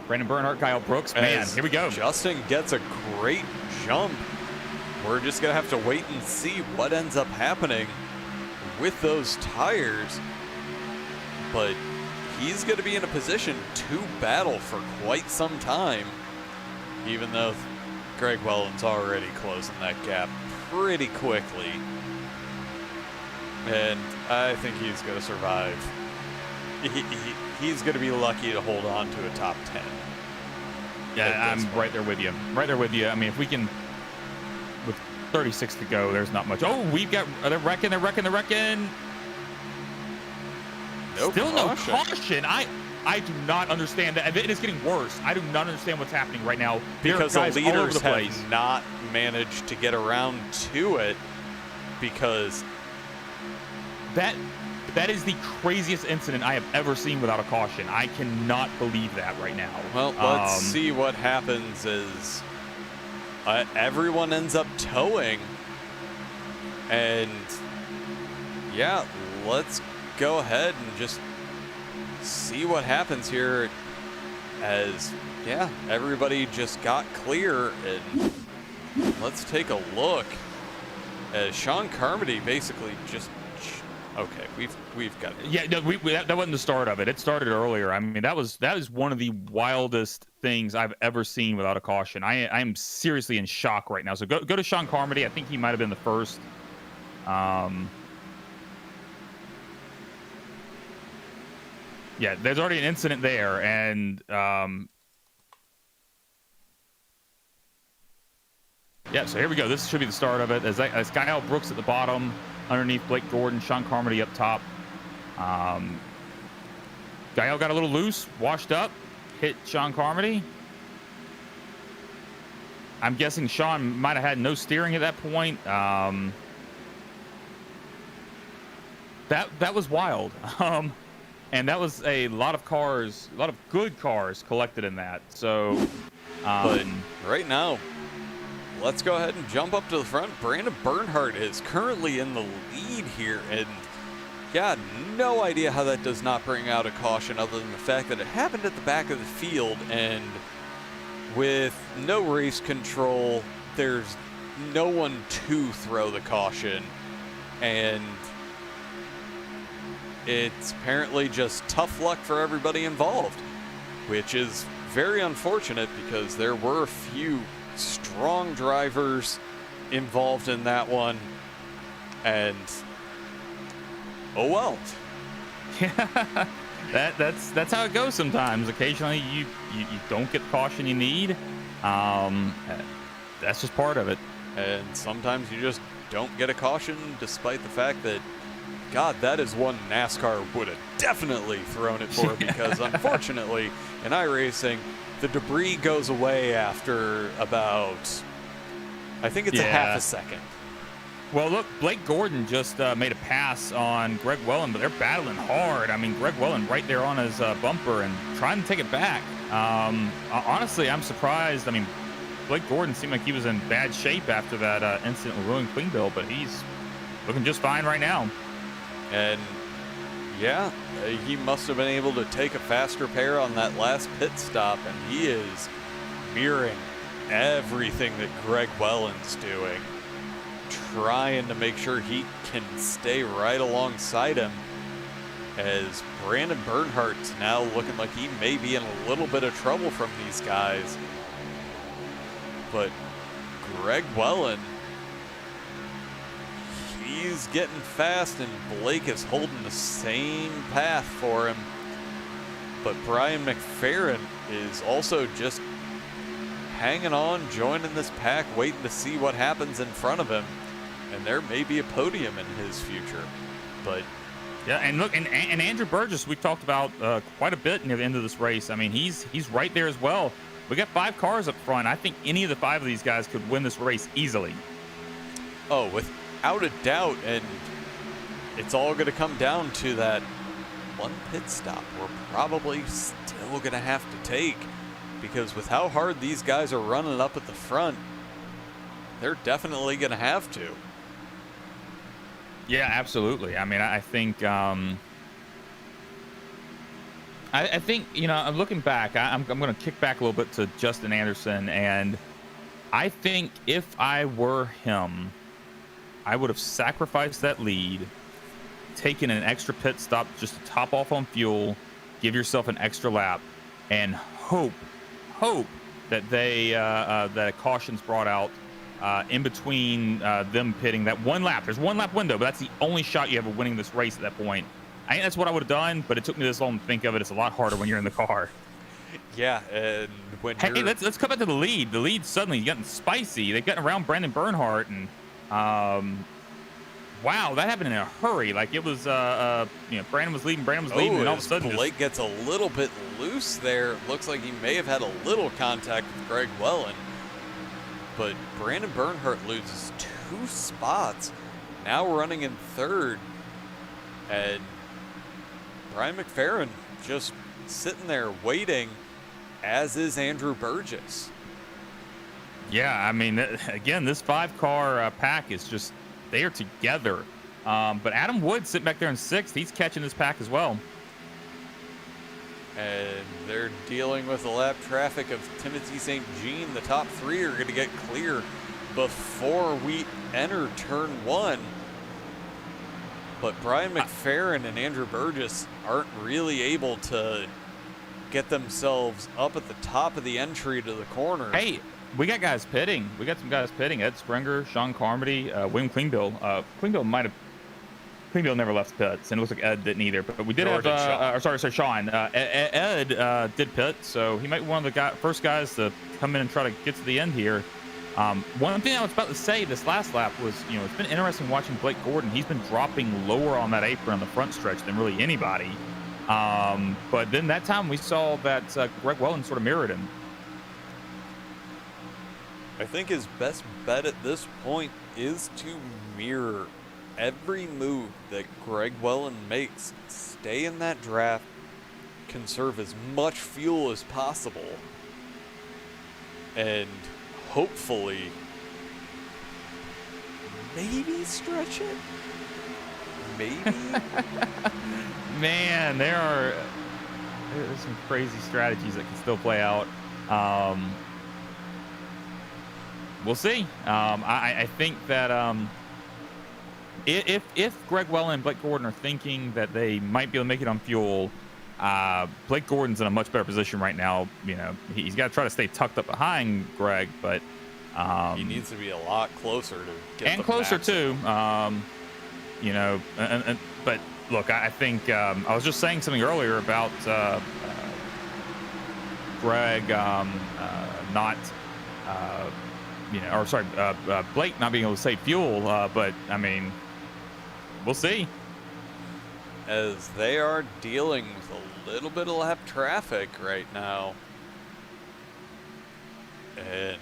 Brandon Bernhardt, Kyle Brooks. Man, here we go. Justin gets a great jump. We're just going to have to wait and see what ends up happening with those tires. But he's going to be in a position to battle for quite some time, even though Greg Wellen's already closing that gap pretty quickly. And I think he's going to survive. He's going to be lucky to hold on to a top 10. Yeah, I'm right there with you. Right there with you. I mean, if we can, with 36 to go, there's not much. Oh, we've got, they're wrecking. No Still caution. No caution. I do not understand that. It is getting worse. I do not understand what's happening right now. Because the leaders have not managed to get around to it, because that is the craziest incident I have ever seen without a caution. I cannot believe that right now. Well, let's see what happens is everyone ends up towing. And yeah, let's go ahead and just see what happens here as, yeah, everybody just got clear. And let's take a look as Sean Carmody basically just, okay, we've got it. Yeah, no, that wasn't the start of it. It started earlier. I mean, that is one of the wildest things I've ever seen without a caution. I am seriously in shock right now. So go to Sean Carmody. I think he might have been the first. Yeah, there's already an incident there, and yeah, so here we go. This should be the start of it. As Kyle Brooks at the bottom, underneath Blake Gordon, Sean Carmody up top. Gael got a little loose, washed up, hit Sean Carmody. I'm guessing Sean might have had no steering at that point. That was wild. And that was a lot of cars, a lot of good cars collected in that. So, but right now, let's go ahead and jump up to the front. Brandon Bernhardt is currently in the lead here, and yeah, no idea how that does not bring out a caution other than the fact that it happened at the back of the field, and with no race control, there's no one to throw the caution, and it's apparently just tough luck for everybody involved, which is very unfortunate because there were a few strong drivers involved in that one, and oh well. Yeah, that's how it goes sometimes. Occasionally you don't get the caution you need. That's just part of it. And sometimes you just don't get a caution, despite the fact that, God, that is one NASCAR would have definitely thrown it for, because unfortunately in iRacing, the debris goes away after about, I think it's a half a second. Well, look, Blake Gordon just made a pass on Greg Wellen, but they're battling hard. I mean, Greg Wellen right there on his bumper and trying to take it back. Honestly, I'm surprised. I mean, Blake Gordon seemed like he was in bad shape after that incident with William Queenville, but he's looking just fine right now. And yeah, he must have been able to take a faster pair on that last pit stop, and he is mirroring everything that Greg Wellen's doing, trying to make sure he can stay right alongside him, as Brandon Bernhardt's now looking like he may be in a little bit of trouble from these guys. But Greg Wellen, he's getting fast, and Blake is holding the same path for him. But Brian McFerrin is also just hanging on, joining this pack, waiting to see what happens in front of him. And there may be a podium in his future. But yeah, and look, and Andrew Burgess, we talked about quite a bit near the end of this race. I mean, he's right there as well. We got 5 cars up front. I think any of the 5 of these guys could win this race easily. Oh, without a doubt, and it's all going to come down to that one pit stop we're probably still going to have to take, because with how hard these guys are running up at the front, they're definitely going to have to. Yeah, absolutely. I mean, I think I think, you know, I'm looking back, I'm going to kick back a little bit to Justin Anderson, and I think if I were him, I would have sacrificed that lead, taken an extra pit stop just to top off on fuel, give yourself an extra lap, and hope that that a caution's brought out in between them pitting that one lap. There's 1 lap window, but that's the only shot you have of winning this race at that point. I think that's what I would have done, but it took me this long to think of it. It's a lot harder when you're in the car. Yeah, and when hey, let's come back to the lead. The lead suddenly getting spicy. They've gotten around Brandon Bernhardt, and wow, that happened in a hurry. Like it was, you know, Brandon was leading, and all of a sudden Blake gets a little bit loose there. Looks like he may have had a little contact with Greg Wellen, but Brandon Bernhardt loses 2 spots. Now running in 3rd, and Brian McFerrin just sitting there waiting, as is Andrew Burgess. Yeah, I mean, again, this 5-car pack is just, they are together. But Adam Wood sitting back there in 6th. He's catching this pack as well. And they're dealing with the lap traffic of Timothy St. Jean. The top three are going to get clear before we enter turn one. But Brian McFerrin and Andrew Burgess aren't really able to get themselves up at the top of the entry to the corner. Hey, we got guys pitting. We got some guys pitting. Ed Springer, Sean Carmody, William Klingbill. Klingbill never left pits, and it looks like Ed didn't either. But we did Nor have, did Sean. Sean. Ed did pit, so he might be one of the first guys to come in and try to get to the end here. One thing I was about to say this last lap was, it's been interesting watching Blake Gordon. He's been dropping lower on that apron on the front stretch than really anybody. But then that time we saw that Greg Welland sort of mirrored him. I think his best bet at this point is to mirror every move that Greg Welland makes. Stay in that draft, conserve as much fuel as possible, and hopefully maybe stretch it. Maybe. Man, there's some crazy strategies that can still play out. We'll see. I think that if Greg Welland and Blake Gordon are thinking that they might be able to make it on fuel, Blake Gordon's in a much better position right now. He's got to try to stay tucked up behind Greg, but he needs to be a lot closer to get and closer too. But look, I think I was just saying something earlier about Greg Blake not being able to save fuel. But I mean, we'll see. As they are dealing with a little bit of lap traffic right now. And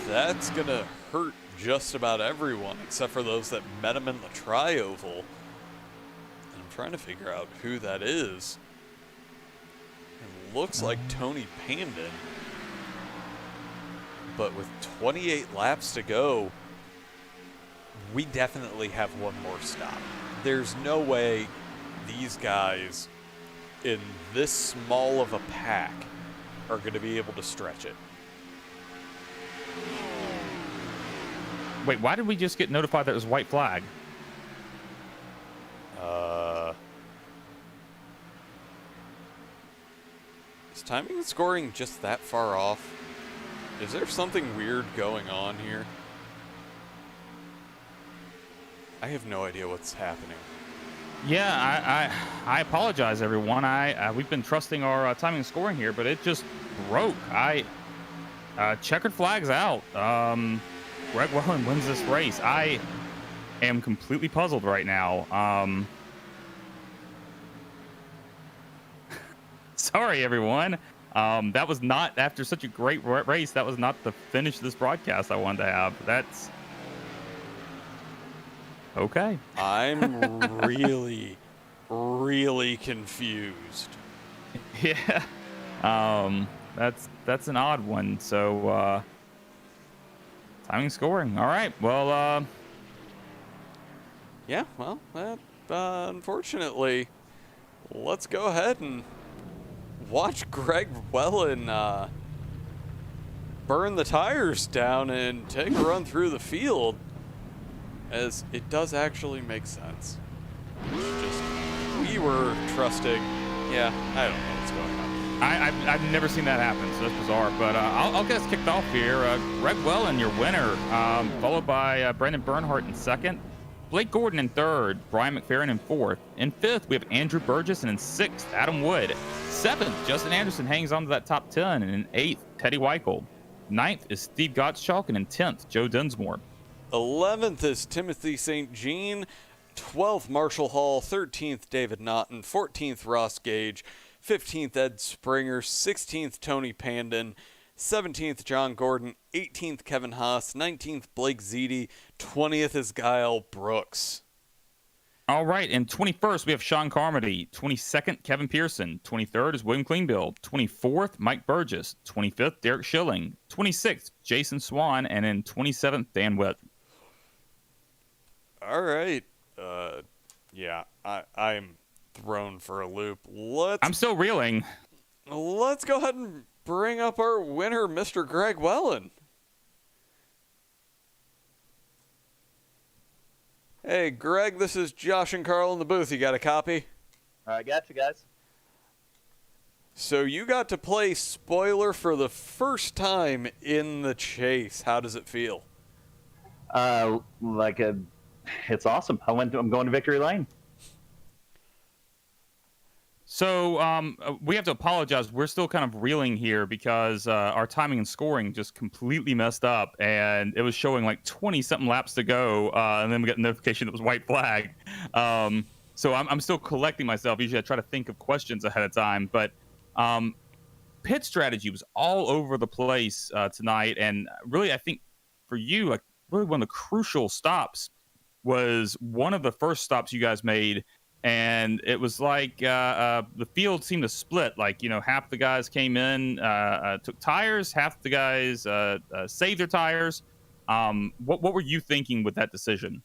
that's going to hurt just about everyone, except for those that met him in the tri-oval. And I'm trying to figure out who that is. It looks like Tony Pandon. But with 28 laps to go, we definitely have one more stop. There's no way these guys in this small of a pack are going to be able to stretch it. Wait, why did we just get notified that it was a white flag? Is timing and scoring just that far off? Is there something weird going on here? I have no idea what's happening. Yeah, I apologize, everyone. We've been trusting our timing and scoring here, but it just broke. Checkered flags out. Greg Welland wins this race. I am completely puzzled right now. Sorry, everyone. That was not, after such a great race, that was not the finish of this broadcast I wanted to have. That's okay. I'm really, really confused. Yeah. That's an odd one. So, timing scoring. All right. Well, yeah, well, unfortunately, let's go ahead and watch Greg Welland burn the tires down and take a run through the field, as it does actually make sense. We were trusting. Yeah, I don't know what's going on. I've never seen that happen, so that's bizarre. But I'll get us kicked off here. Greg Welland, your winner, followed by Brandon Bernhardt in second, Blake Gordon in third, Brian McFerrin in fourth. In fifth, we have Andrew Burgess, and in sixth, Adam Wood. Seventh, Justin Anderson hangs on to that top 10, and in eighth, Teddy Weichel. Ninth is Steve Gottschalk, and in 10th, Joe Densmore. 11th is Timothy St. Jean. 12th, Marshall Hall. 13th, David Naughton. 14th, Ross Gage. 15th, Ed Springer. 16th, Tony Pandon. 17th, John Gordon. 18th, Kevin Haas. 19th, Blake Zede. 20th is Guile Brooks. All right, and 21st, we have Sean Carmody. 22nd, Kevin Pearson. 23rd is William Klingbill. 24th, Mike Burgess. 25th, Derek Schilling. 26th, Jason Swan. And in 27th, Dan Witt. All right. Yeah, I'm thrown for a loop. I'm still reeling. Let's go ahead and bring up our winner, Mr. Greg Wellen. Hey, Greg, this is Josh and Carl in the booth. You got a copy? I got you guys. So you got to play spoiler for the first time in the chase. How does it feel? It's awesome. I'm going to Victory Lane. So we have to apologize. We're still kind of reeling here because our timing and scoring just completely messed up, and it was showing like 20-something laps to go, and then we got a notification that was white flag. So I'm still collecting myself. Usually I try to think of questions ahead of time, but pit strategy was all over the place tonight, and really I think for you, like really one of the crucial stops was one of the first stops you guys made. And it was like the field seemed to split. Like, you know, half the guys came in, took tires, half the guys saved their tires. What were you thinking with that decision?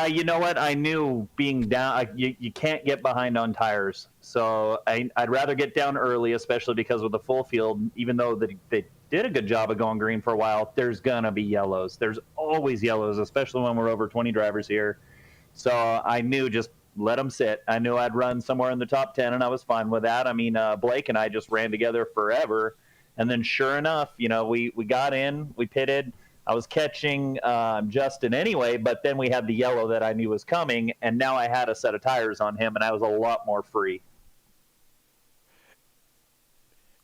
You know what? I knew being down, you can't get behind on tires. So I'd rather get down early, especially because with the full field, even though they did a good job of going green for a while, there's going to be yellows. There's always yellows, especially when we're over 20 drivers here. So I knew just let them sit. I knew I'd run somewhere in the top 10, and I was fine with that. I mean, Blake and I just ran together forever. And then sure enough, you know, we got in, we pitted. I was catching Justin anyway, but then we had the yellow that I knew was coming, and now I had a set of tires on him, and I was a lot more free.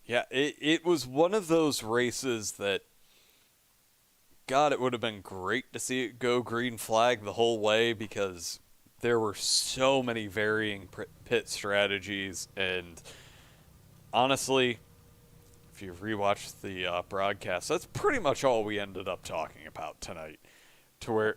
Yeah, it was one of those races that, God, it would have been great to see it go green flag the whole way because there were so many varying pit strategies. And honestly, if you rewatch the broadcast, that's pretty much all we ended up talking about tonight. To where,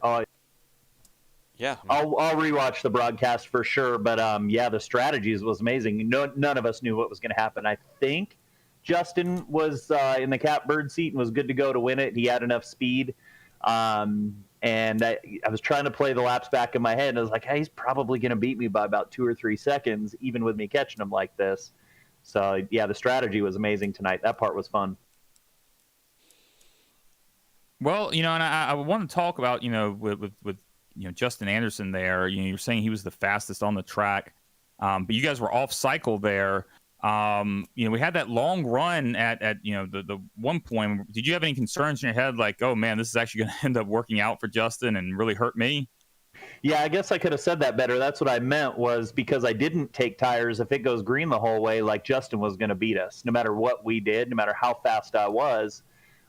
yeah, I'll rewatch the broadcast for sure. But yeah, the strategies was amazing. None of us knew what was going to happen. I think Justin was in the catbird seat and was good to go to win it. He had enough speed. And I was trying to play the laps back in my head, and I was like, hey, he's probably going to beat me by about 2 or 3 seconds, even with me catching him like this. So, yeah, the strategy was amazing tonight. That part was fun. Well, you know, and I want to talk about, you know, with you know, Justin Anderson there. You know, you're saying he was the fastest on the track, but you guys were off cycle there. You know, we had that long run at you know the one point. Did you have any concerns in your head, like, oh man, this is actually going to end up working out for Justin and really hurt me? Yeah, I guess I could have said that better. That's what I meant, was because I didn't take tires. If it goes green the whole way, like Justin was going to beat us, no matter what we did, no matter how fast I wasn't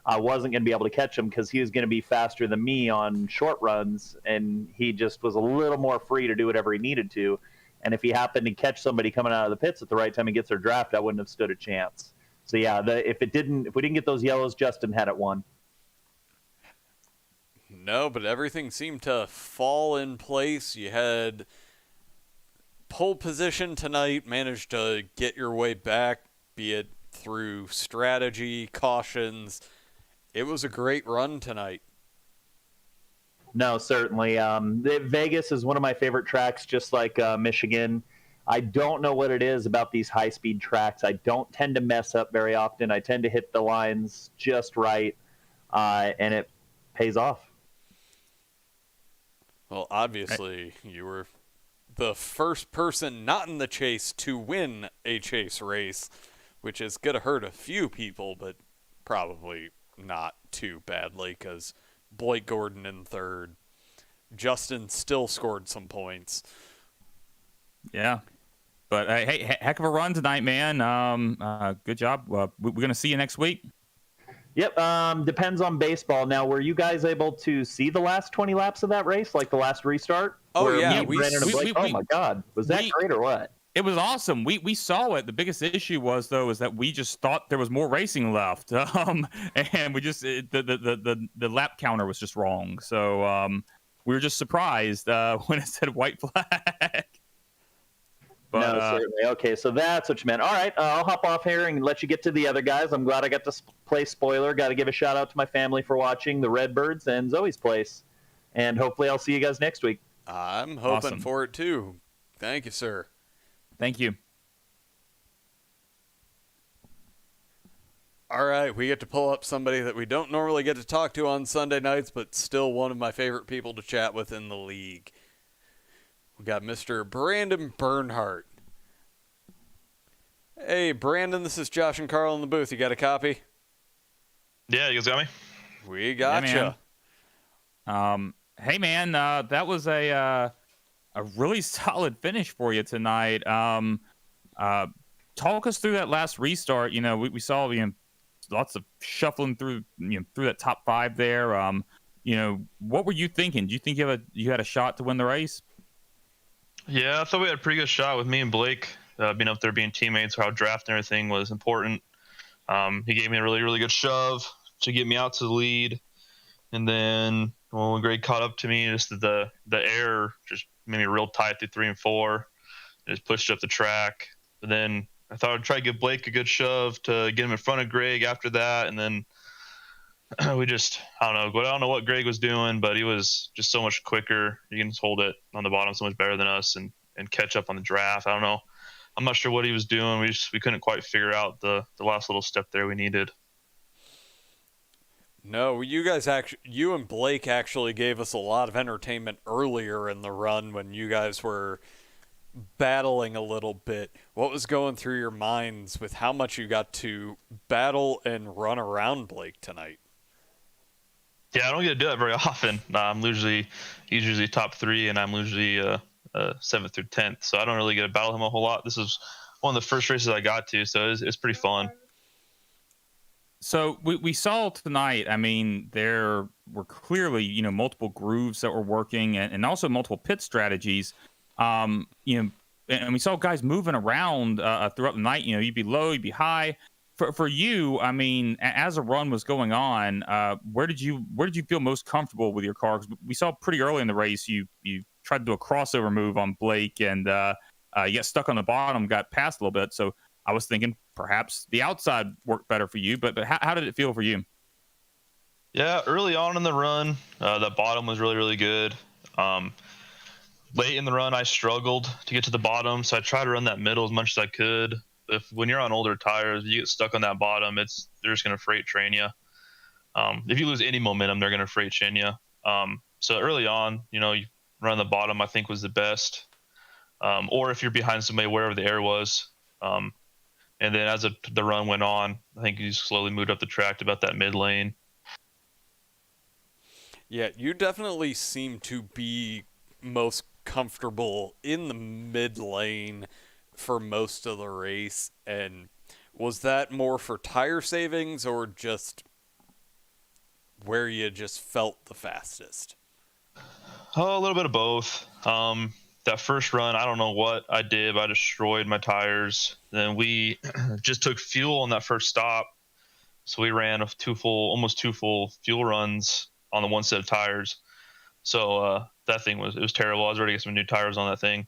going to be able to catch him because he was going to be faster than me on short runs, and he just was a little more free to do whatever he needed to. And if he happened to catch somebody coming out of the pits at the right time and gets their draft, I wouldn't have stood a chance. So yeah, if we didn't get those yellows, Justin had it won. No, but everything seemed to fall in place. You had pole position tonight, managed to get your way back, be it through strategy, cautions. It was a great run tonight. No, certainly. Vegas is one of my favorite tracks, just like Michigan. I don't know what it is about these high-speed tracks. I don't tend to mess up very often. I tend to hit the lines just right, and it pays off. Well, obviously, you were the first person not in the chase to win a chase race, which is going to hurt a few people, but probably not too badly because Blake Gordon in third. Justin still scored some points. Yeah. But hey, heck of a run tonight, man. Good job. We're going to see you next week. Yep. Depends on baseball. Now, were you guys able to see the last 20 laps of that race, like the last restart? Oh, yeah. Oh, my God. Was that great or what? It was awesome. We saw it. The biggest issue was, though, is that we just thought there was more racing left. And we just the lap counter was just wrong. So we were just surprised when it said white flag. But, no, certainly. Okay, so that's what you meant. All right, I'll hop off here and let you get to the other guys. I'm glad I got to play spoiler. Got to give a shout out to my family for watching the Redbirds and Zoe's place. And hopefully I'll see you guys next week. I'm hoping Awesome. for it too. Thank you, sir. Thank you. All right, we get to pull up somebody that we don't normally get to talk to on Sunday nights, but still one of my favorite people to chat with in the league. We got Mr. Brandon Bernhardt. Hey, Brandon, this is Josh and Carl in the booth. You got a copy? Yeah, you guys got me? We gotcha. Hey, man, that was a really solid finish for you tonight. Talk us through that last restart. You know, we saw lots of shuffling through through that top 5 there. What were you thinking? Do you think you had a shot to win the race? Yeah, I thought we had a pretty good shot with me and Blake being up there, being teammates. How draft and everything was important. He gave me a really, really good shove to get me out to the lead, and then when Greg caught up to me, just the air just made me real tight through 3 and 4. It just pushed up the track. But then I thought I'd try to give Blake a good shove to get him in front of Greg after that, and then we just, I don't know what Greg was doing, but he was just so much quicker. He can just hold it on the bottom so much better than us and catch up on the draft. I don't know. I'm not sure what he was doing. We couldn't quite figure out the last little step there we needed. No, you and Blake actually gave us a lot of entertainment earlier in the run when you guys were battling a little bit. What was going through your minds with how much you got to battle and run around Blake tonight? Yeah, I don't get to do that very often. He's usually top 3, and I'm usually 7th through 10th, so I don't really get to battle him a whole lot. This is one of the first races I got to, so it's pretty fun. So we saw tonight, I mean, there were clearly, multiple grooves that were working and also multiple pit strategies. And we saw guys moving around throughout the night. You'd be low, you'd be high. For you, I mean, as a run was going on, where did you feel most comfortable with your car? 'Cause we saw pretty early in the race you tried to do a crossover move on Blake, and you got stuck on the bottom, got past a little bit. So I was thinking perhaps the outside worked better for you, but how did it feel for you? Yeah, early on in the run, the bottom was really, really good. Late in the run, I struggled to get to the bottom, so I tried to run that middle as much as I could. When you're on older tires, you get stuck on that bottom, they're just going to freight train you. If you lose any momentum, they're going to freight train you. So early on, you run the bottom, I think was the best. Or if you're behind somebody, wherever the air was. And then as the run went on, I think you slowly moved up the track to about that mid lane. Yeah, you definitely seem to be most comfortable in the mid lane for most of the race. And was that more for tire savings or just where you just felt the fastest? Oh, a little bit of both. That first run, I don't know what I did, but I destroyed my tires. Then we just took fuel on that first stop. So we ran almost two full fuel runs on the one set of tires. So that thing was terrible. I was ready to get some new tires on that thing.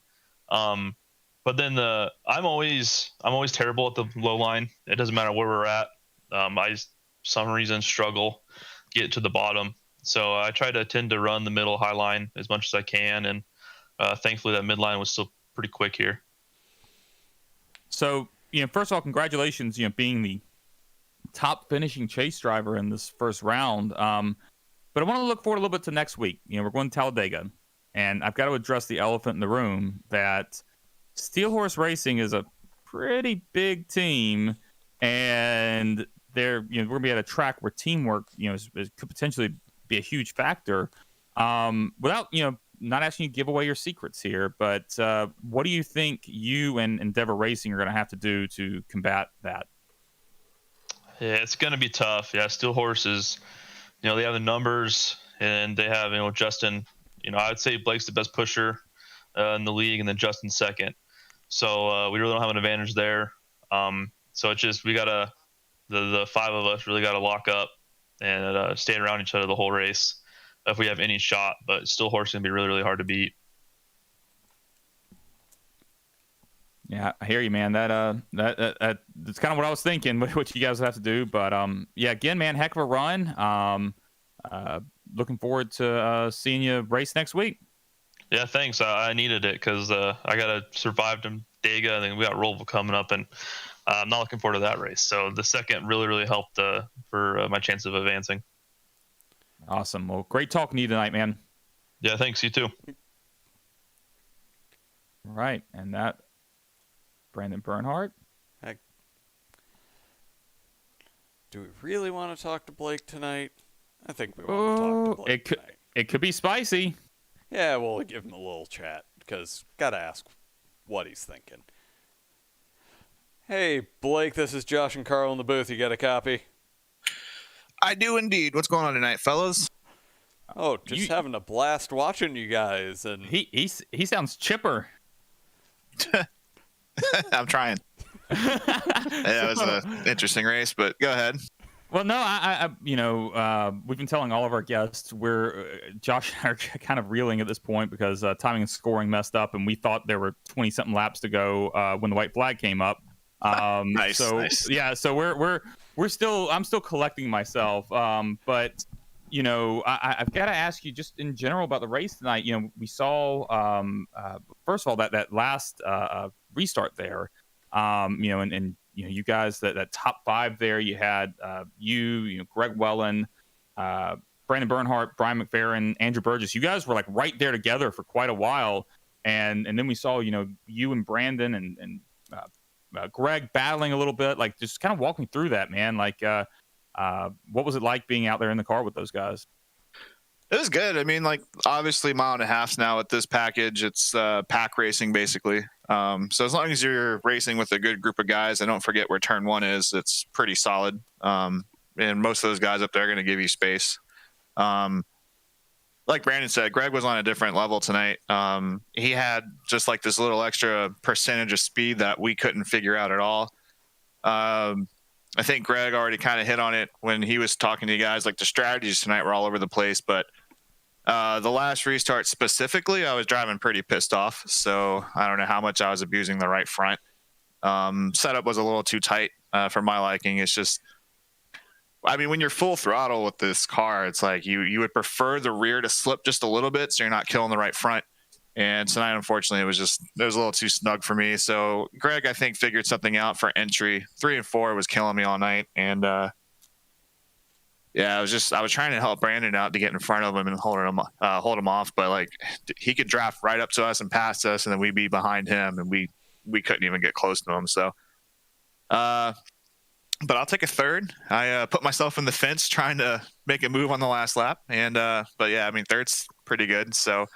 But then I'm always terrible at the low line. It doesn't matter where we're at. I some reason struggle get to the bottom. So I try to tend to run the middle high line as much as I can, and thankfully that midline was still pretty quick here. So first of all, congratulations, being the top finishing chase driver in this first round. But I want to look forward a little bit to next week. We're going to Talladega, and I've got to address the elephant in the room that Steel Horse Racing is a pretty big team, and we're going to be at a track where teamwork, could potentially be a huge factor. Without, not asking you to give away your secrets here, but what do you think you and Endeavor Racing are going to have to do to combat that? Yeah, it's going to be tough. Yeah, Steel Horse is, they have the numbers, and they have, Justin. I'd say Blake's the best pusher in the league, and then Justin second. So we really don't have an advantage there. So it's just we gotta the 5 of us really gotta lock up and stay around each other the whole race if we have any shot. But Steel Horse is gonna be really, really hard to beat. Yeah, I hear you, man. That's kind of what I was thinking. What you guys have to do, but yeah, again, man, heck of a run. Looking forward to seeing you race next week. Yeah, thanks. I needed it because I got to survive to Dega, and then we got Roval coming up, and I'm not looking forward to that race. So the second really helped for my chance of advancing. Awesome. Well, great talking to you tonight, man. Yeah, thanks. You too. All right, and that Brandon Bernhardt. Heck. Do we really want to talk to Blake tonight? I think we want to talk to Blake tonight. It could be spicy. Yeah, we'll give him a little chat, because gotta ask what he's thinking. Hey, Blake, this is Josh and Carl in the booth. You got a copy? I do indeed. What's going on tonight, fellas? Oh, just having a blast watching you guys. And he sounds chipper. I'm trying. That was an interesting race, but go ahead. Well, no, I we've been telling all of our guests Josh and I are kind of reeling at this point because timing and scoring messed up, and we thought there were 20-something laps to go when the white flag came up. Nice. Yeah, so I'm still collecting myself. But I've got to ask you just in general about the race tonight. We saw first of all that last restart there. And you guys that top five there. You had Greg Wellen, Brandon Bernhardt, Brian McFerrin, Andrew Burgess. You guys were like right there together for quite a while, and then we saw you and Brandon and Greg battling a little bit. Like, just kind of walk me through that, man. Like, what was it like being out there in the car with those guys? It was good. I mean, like, obviously mile and a half now with this package. It's pack racing basically. So as long as you're racing with a good group of guys, and don't forget where turn one is, it's pretty solid. And most of those guys up there are going to give you space. Like Brandon said, Greg was on a different level tonight. He had just like this little extra percentage of speed that we couldn't figure out at all. I think Greg already kind of hit on it when he was talking to you guys. Like, the strategies tonight were all over the place, but the last restart specifically, I was driving pretty pissed off. So I don't know how much I was abusing the right front. Setup was a little too tight for my liking. It's just, I mean, when you're full throttle with this car, it's like you would prefer the rear to slip just a little bit so you're not killing the right front. And tonight, unfortunately, it was a little too snug for me. So Greg, I think, figured something out for entry. 3 and 4 was killing me all night. And I was trying to help Brandon out to get in front of him and hold him off. But like, he could draft right up to us and past us, and then we'd be behind him, and we couldn't even get close to him. So, but I'll take a third. I put myself in the fence trying to make a move on the last lap. And but yeah, I mean, third's pretty good. So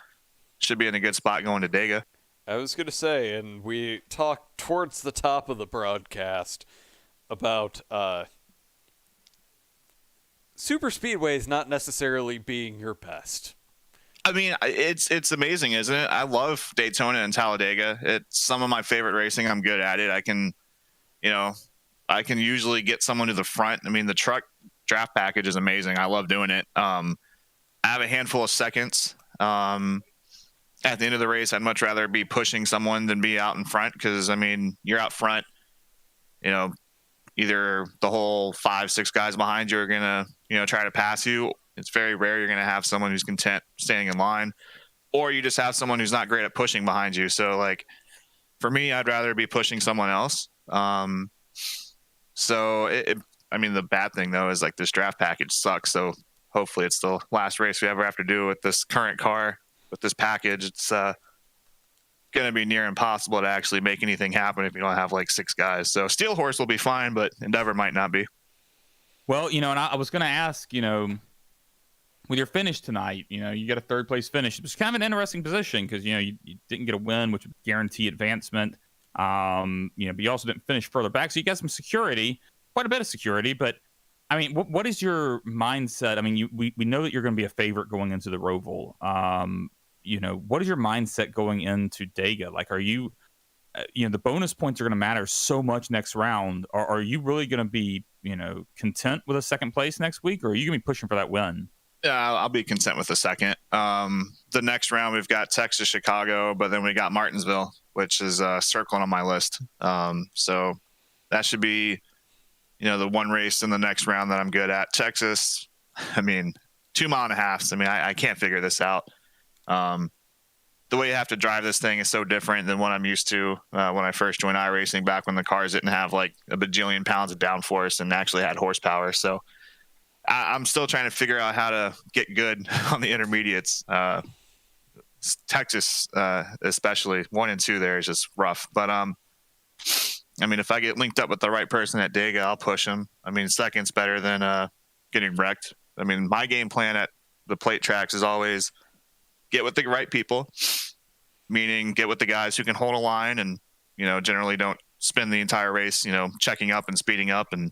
should be in a good spot going to Dega. I was going to say, and we talked towards the top of the broadcast about super speedways not necessarily being your best. I mean, it's amazing, isn't it? I love Daytona and Talladega. It's some of my favorite racing. I'm good at it. I can usually get someone to the front. I mean, the truck draft package is amazing. I love doing it. I have a handful of seconds. At the end of the race, I'd much rather be pushing someone than be out in front, because, I mean, you're out front, either the whole 5-6 guys behind you are going to, try to pass you. It's very rare you're going to have someone who's content standing in line, or you just have someone who's not great at pushing behind you. So, like, for me, I'd rather be pushing someone else. So, I mean, the bad thing, though, is, like, this draft package sucks. So hopefully it's the last race we ever have to do with this current car. With this package, it's going to be near impossible to actually make anything happen if you don't have like 6 guys. So Steel Horse will be fine, but Endeavor might not be. Well, and I was going to ask, with your finish tonight, you got a third place finish. It was kind of an interesting position because, you didn't get a win, which would guarantee advancement. But you also didn't finish further back. So you got some security, quite a bit of security. But I mean, what is your mindset? I mean, we know that you're going to be a favorite going into the Roval. What is your mindset going into Dega? Like, are you, the bonus points are going to matter so much next round. Are you really going to be, content with a second place next week, or are you going to be pushing for that win? Yeah, I'll be content with the second. The next round, we've got Texas, Chicago, but then we got Martinsville, which is circling on my list. So that should be, the one race in the next round that I'm good at. Texas, I mean, 2.5 miles. I mean, I can't figure this out. The the way you have to drive this thing is so different than what I'm used to when I first joined iRacing, back when the cars didn't have like a bajillion pounds of downforce and actually had horsepower. So I'm still trying to figure out how to get good on the intermediates. Texas, especially 1 and 2 there is just rough. But I mean, if I get linked up with the right person at Dega, I'll push him. I mean, second's better than getting wrecked. I mean, my game plan at the plate tracks is always get with the right people, meaning get with the guys who can hold a line and, you know, generally don't spend the entire race, you know, checking up and speeding up and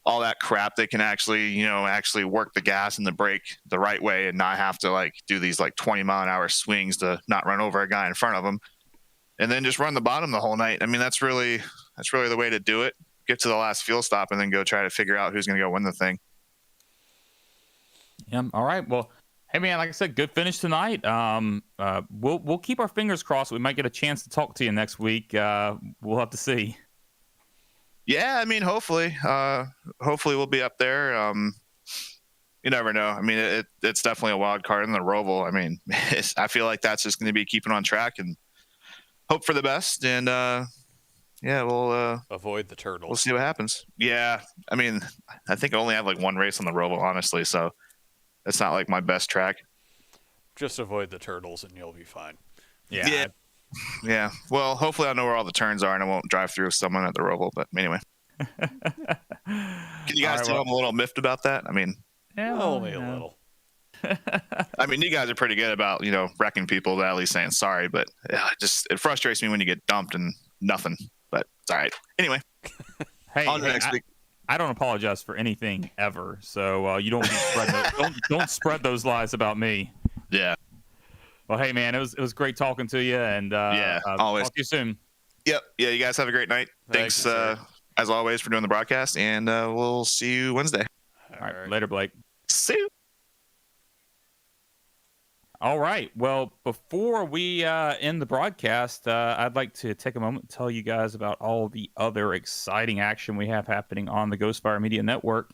all that crap. They can actually work the gas and the brake the right way and not have to like do these like 20-mile-an-hour swings to not run over a guy in front of them, and then just run the bottom the whole night. I mean, that's really the way to do it. Get to the last fuel stop and then go try to figure out who's going to go win the thing. Yeah. All right. Well, hey man, like I said, good finish tonight. We'll keep our fingers crossed. We might get a chance to talk to you next week. We'll have to see. Yeah, I mean, hopefully we'll be up there. You never know. I mean, it's definitely a wild card in the Roval. I mean, I feel like that's just going to be keeping on track and hope for the best. And yeah, we'll avoid the turtles. We'll see what happens. Yeah, I mean, I think I only have like one race on the Roval, honestly, so it's not like my best track. Just avoid the turtles and you'll be fine. Yeah. Yeah. Well, hopefully I know where all the turns are and I won't drive through someone at the Roval. But anyway, can you guys tell I'm a little miffed about that? I mean, only a little. I mean, you guys are pretty good about, you know, wrecking people, but at least saying sorry. But it frustrates me when you get dumped and nothing. But it's all right. Anyway, hey, on to next week. I don't apologize for anything ever. So you don't don't spread those lies about me. Yeah. Well, hey man, it was great talking to you, and always. Talk to you soon. Yep. Yeah. You guys have a great night. Thanks as always for doing the broadcast, and we'll see you Wednesday. All right. Later, Blake. See you. All right. Well, before we end the broadcast, I'd like to take a moment to tell you guys about all the other exciting action we have happening on the Ghostfire Media Network.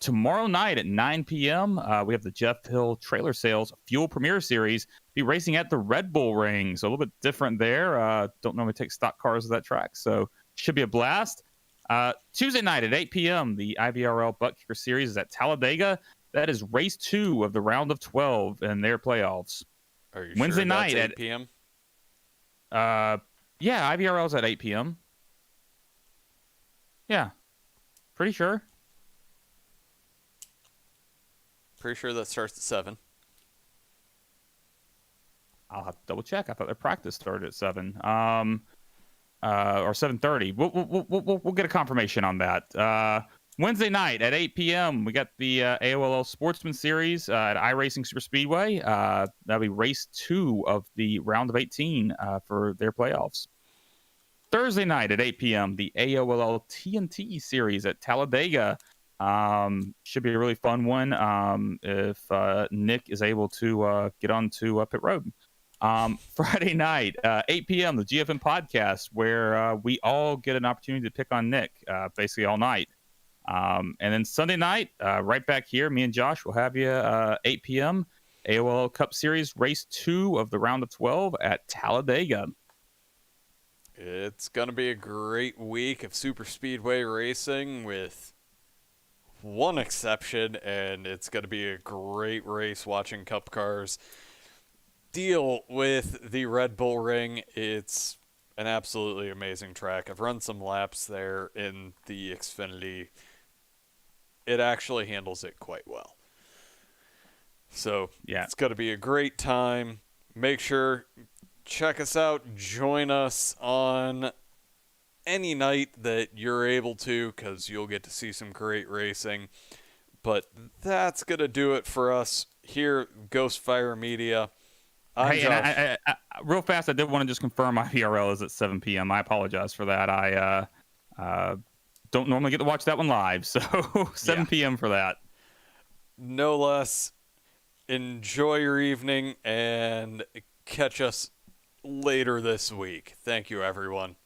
Tomorrow night at 9 p.m., we have the Jeff Hill Trailer Sales Fuel Premiere Series be racing at the Red Bull Ring. So a little bit different there. Don't normally take stock cars at that track, so should be a blast. Tuesday night at 8 p.m., the IVRL Butt Kicker Series is at Talladega. That is race 2 of the round of 12 in their playoffs. Are you Wednesday sure night that's at 8 p.m.? Yeah, IVRL's at 8 p.m. Yeah, pretty sure. Pretty sure that starts at 7. I'll have to double check. I thought their practice started at 7, or 7:30. We'll get a confirmation on that. Wednesday night at 8 p.m. we got the AOLL Sportsman Series at iRacing Super Speedway. That'll be race 2 of the round of 18 for their playoffs. Thursday night at 8 p.m. the AOLL TNT Series at Talladega. Should be a really fun one if Nick is able to get onto Pit Road. Friday night, 8 p.m., the GFN podcast, where we all get an opportunity to pick on Nick basically all night. And then Sunday night, right back here, me and Josh will have you 8 p.m. AOL Cup Series Race 2 of the round of 12 at Talladega. It's going to be a great week of super speedway racing with one exception, and it's going to be a great race watching Cup cars deal with the Red Bull Ring. It's an absolutely amazing track. I've run some laps there in the Xfinity. It actually handles it quite well. So yeah, it's going to be a great time. Make sure, check us out. Join us on any night that you're able to, because you'll get to see some great racing. But that's going to do it for us here at Ghostfire Media. I'm Josh. And I, real fast, I did want to just confirm my VRL is at 7 p.m. I apologize for that. I don't normally get to watch that one live, so 7 p.m. for that. No less. Enjoy your evening and catch us later this week. Thank you, everyone.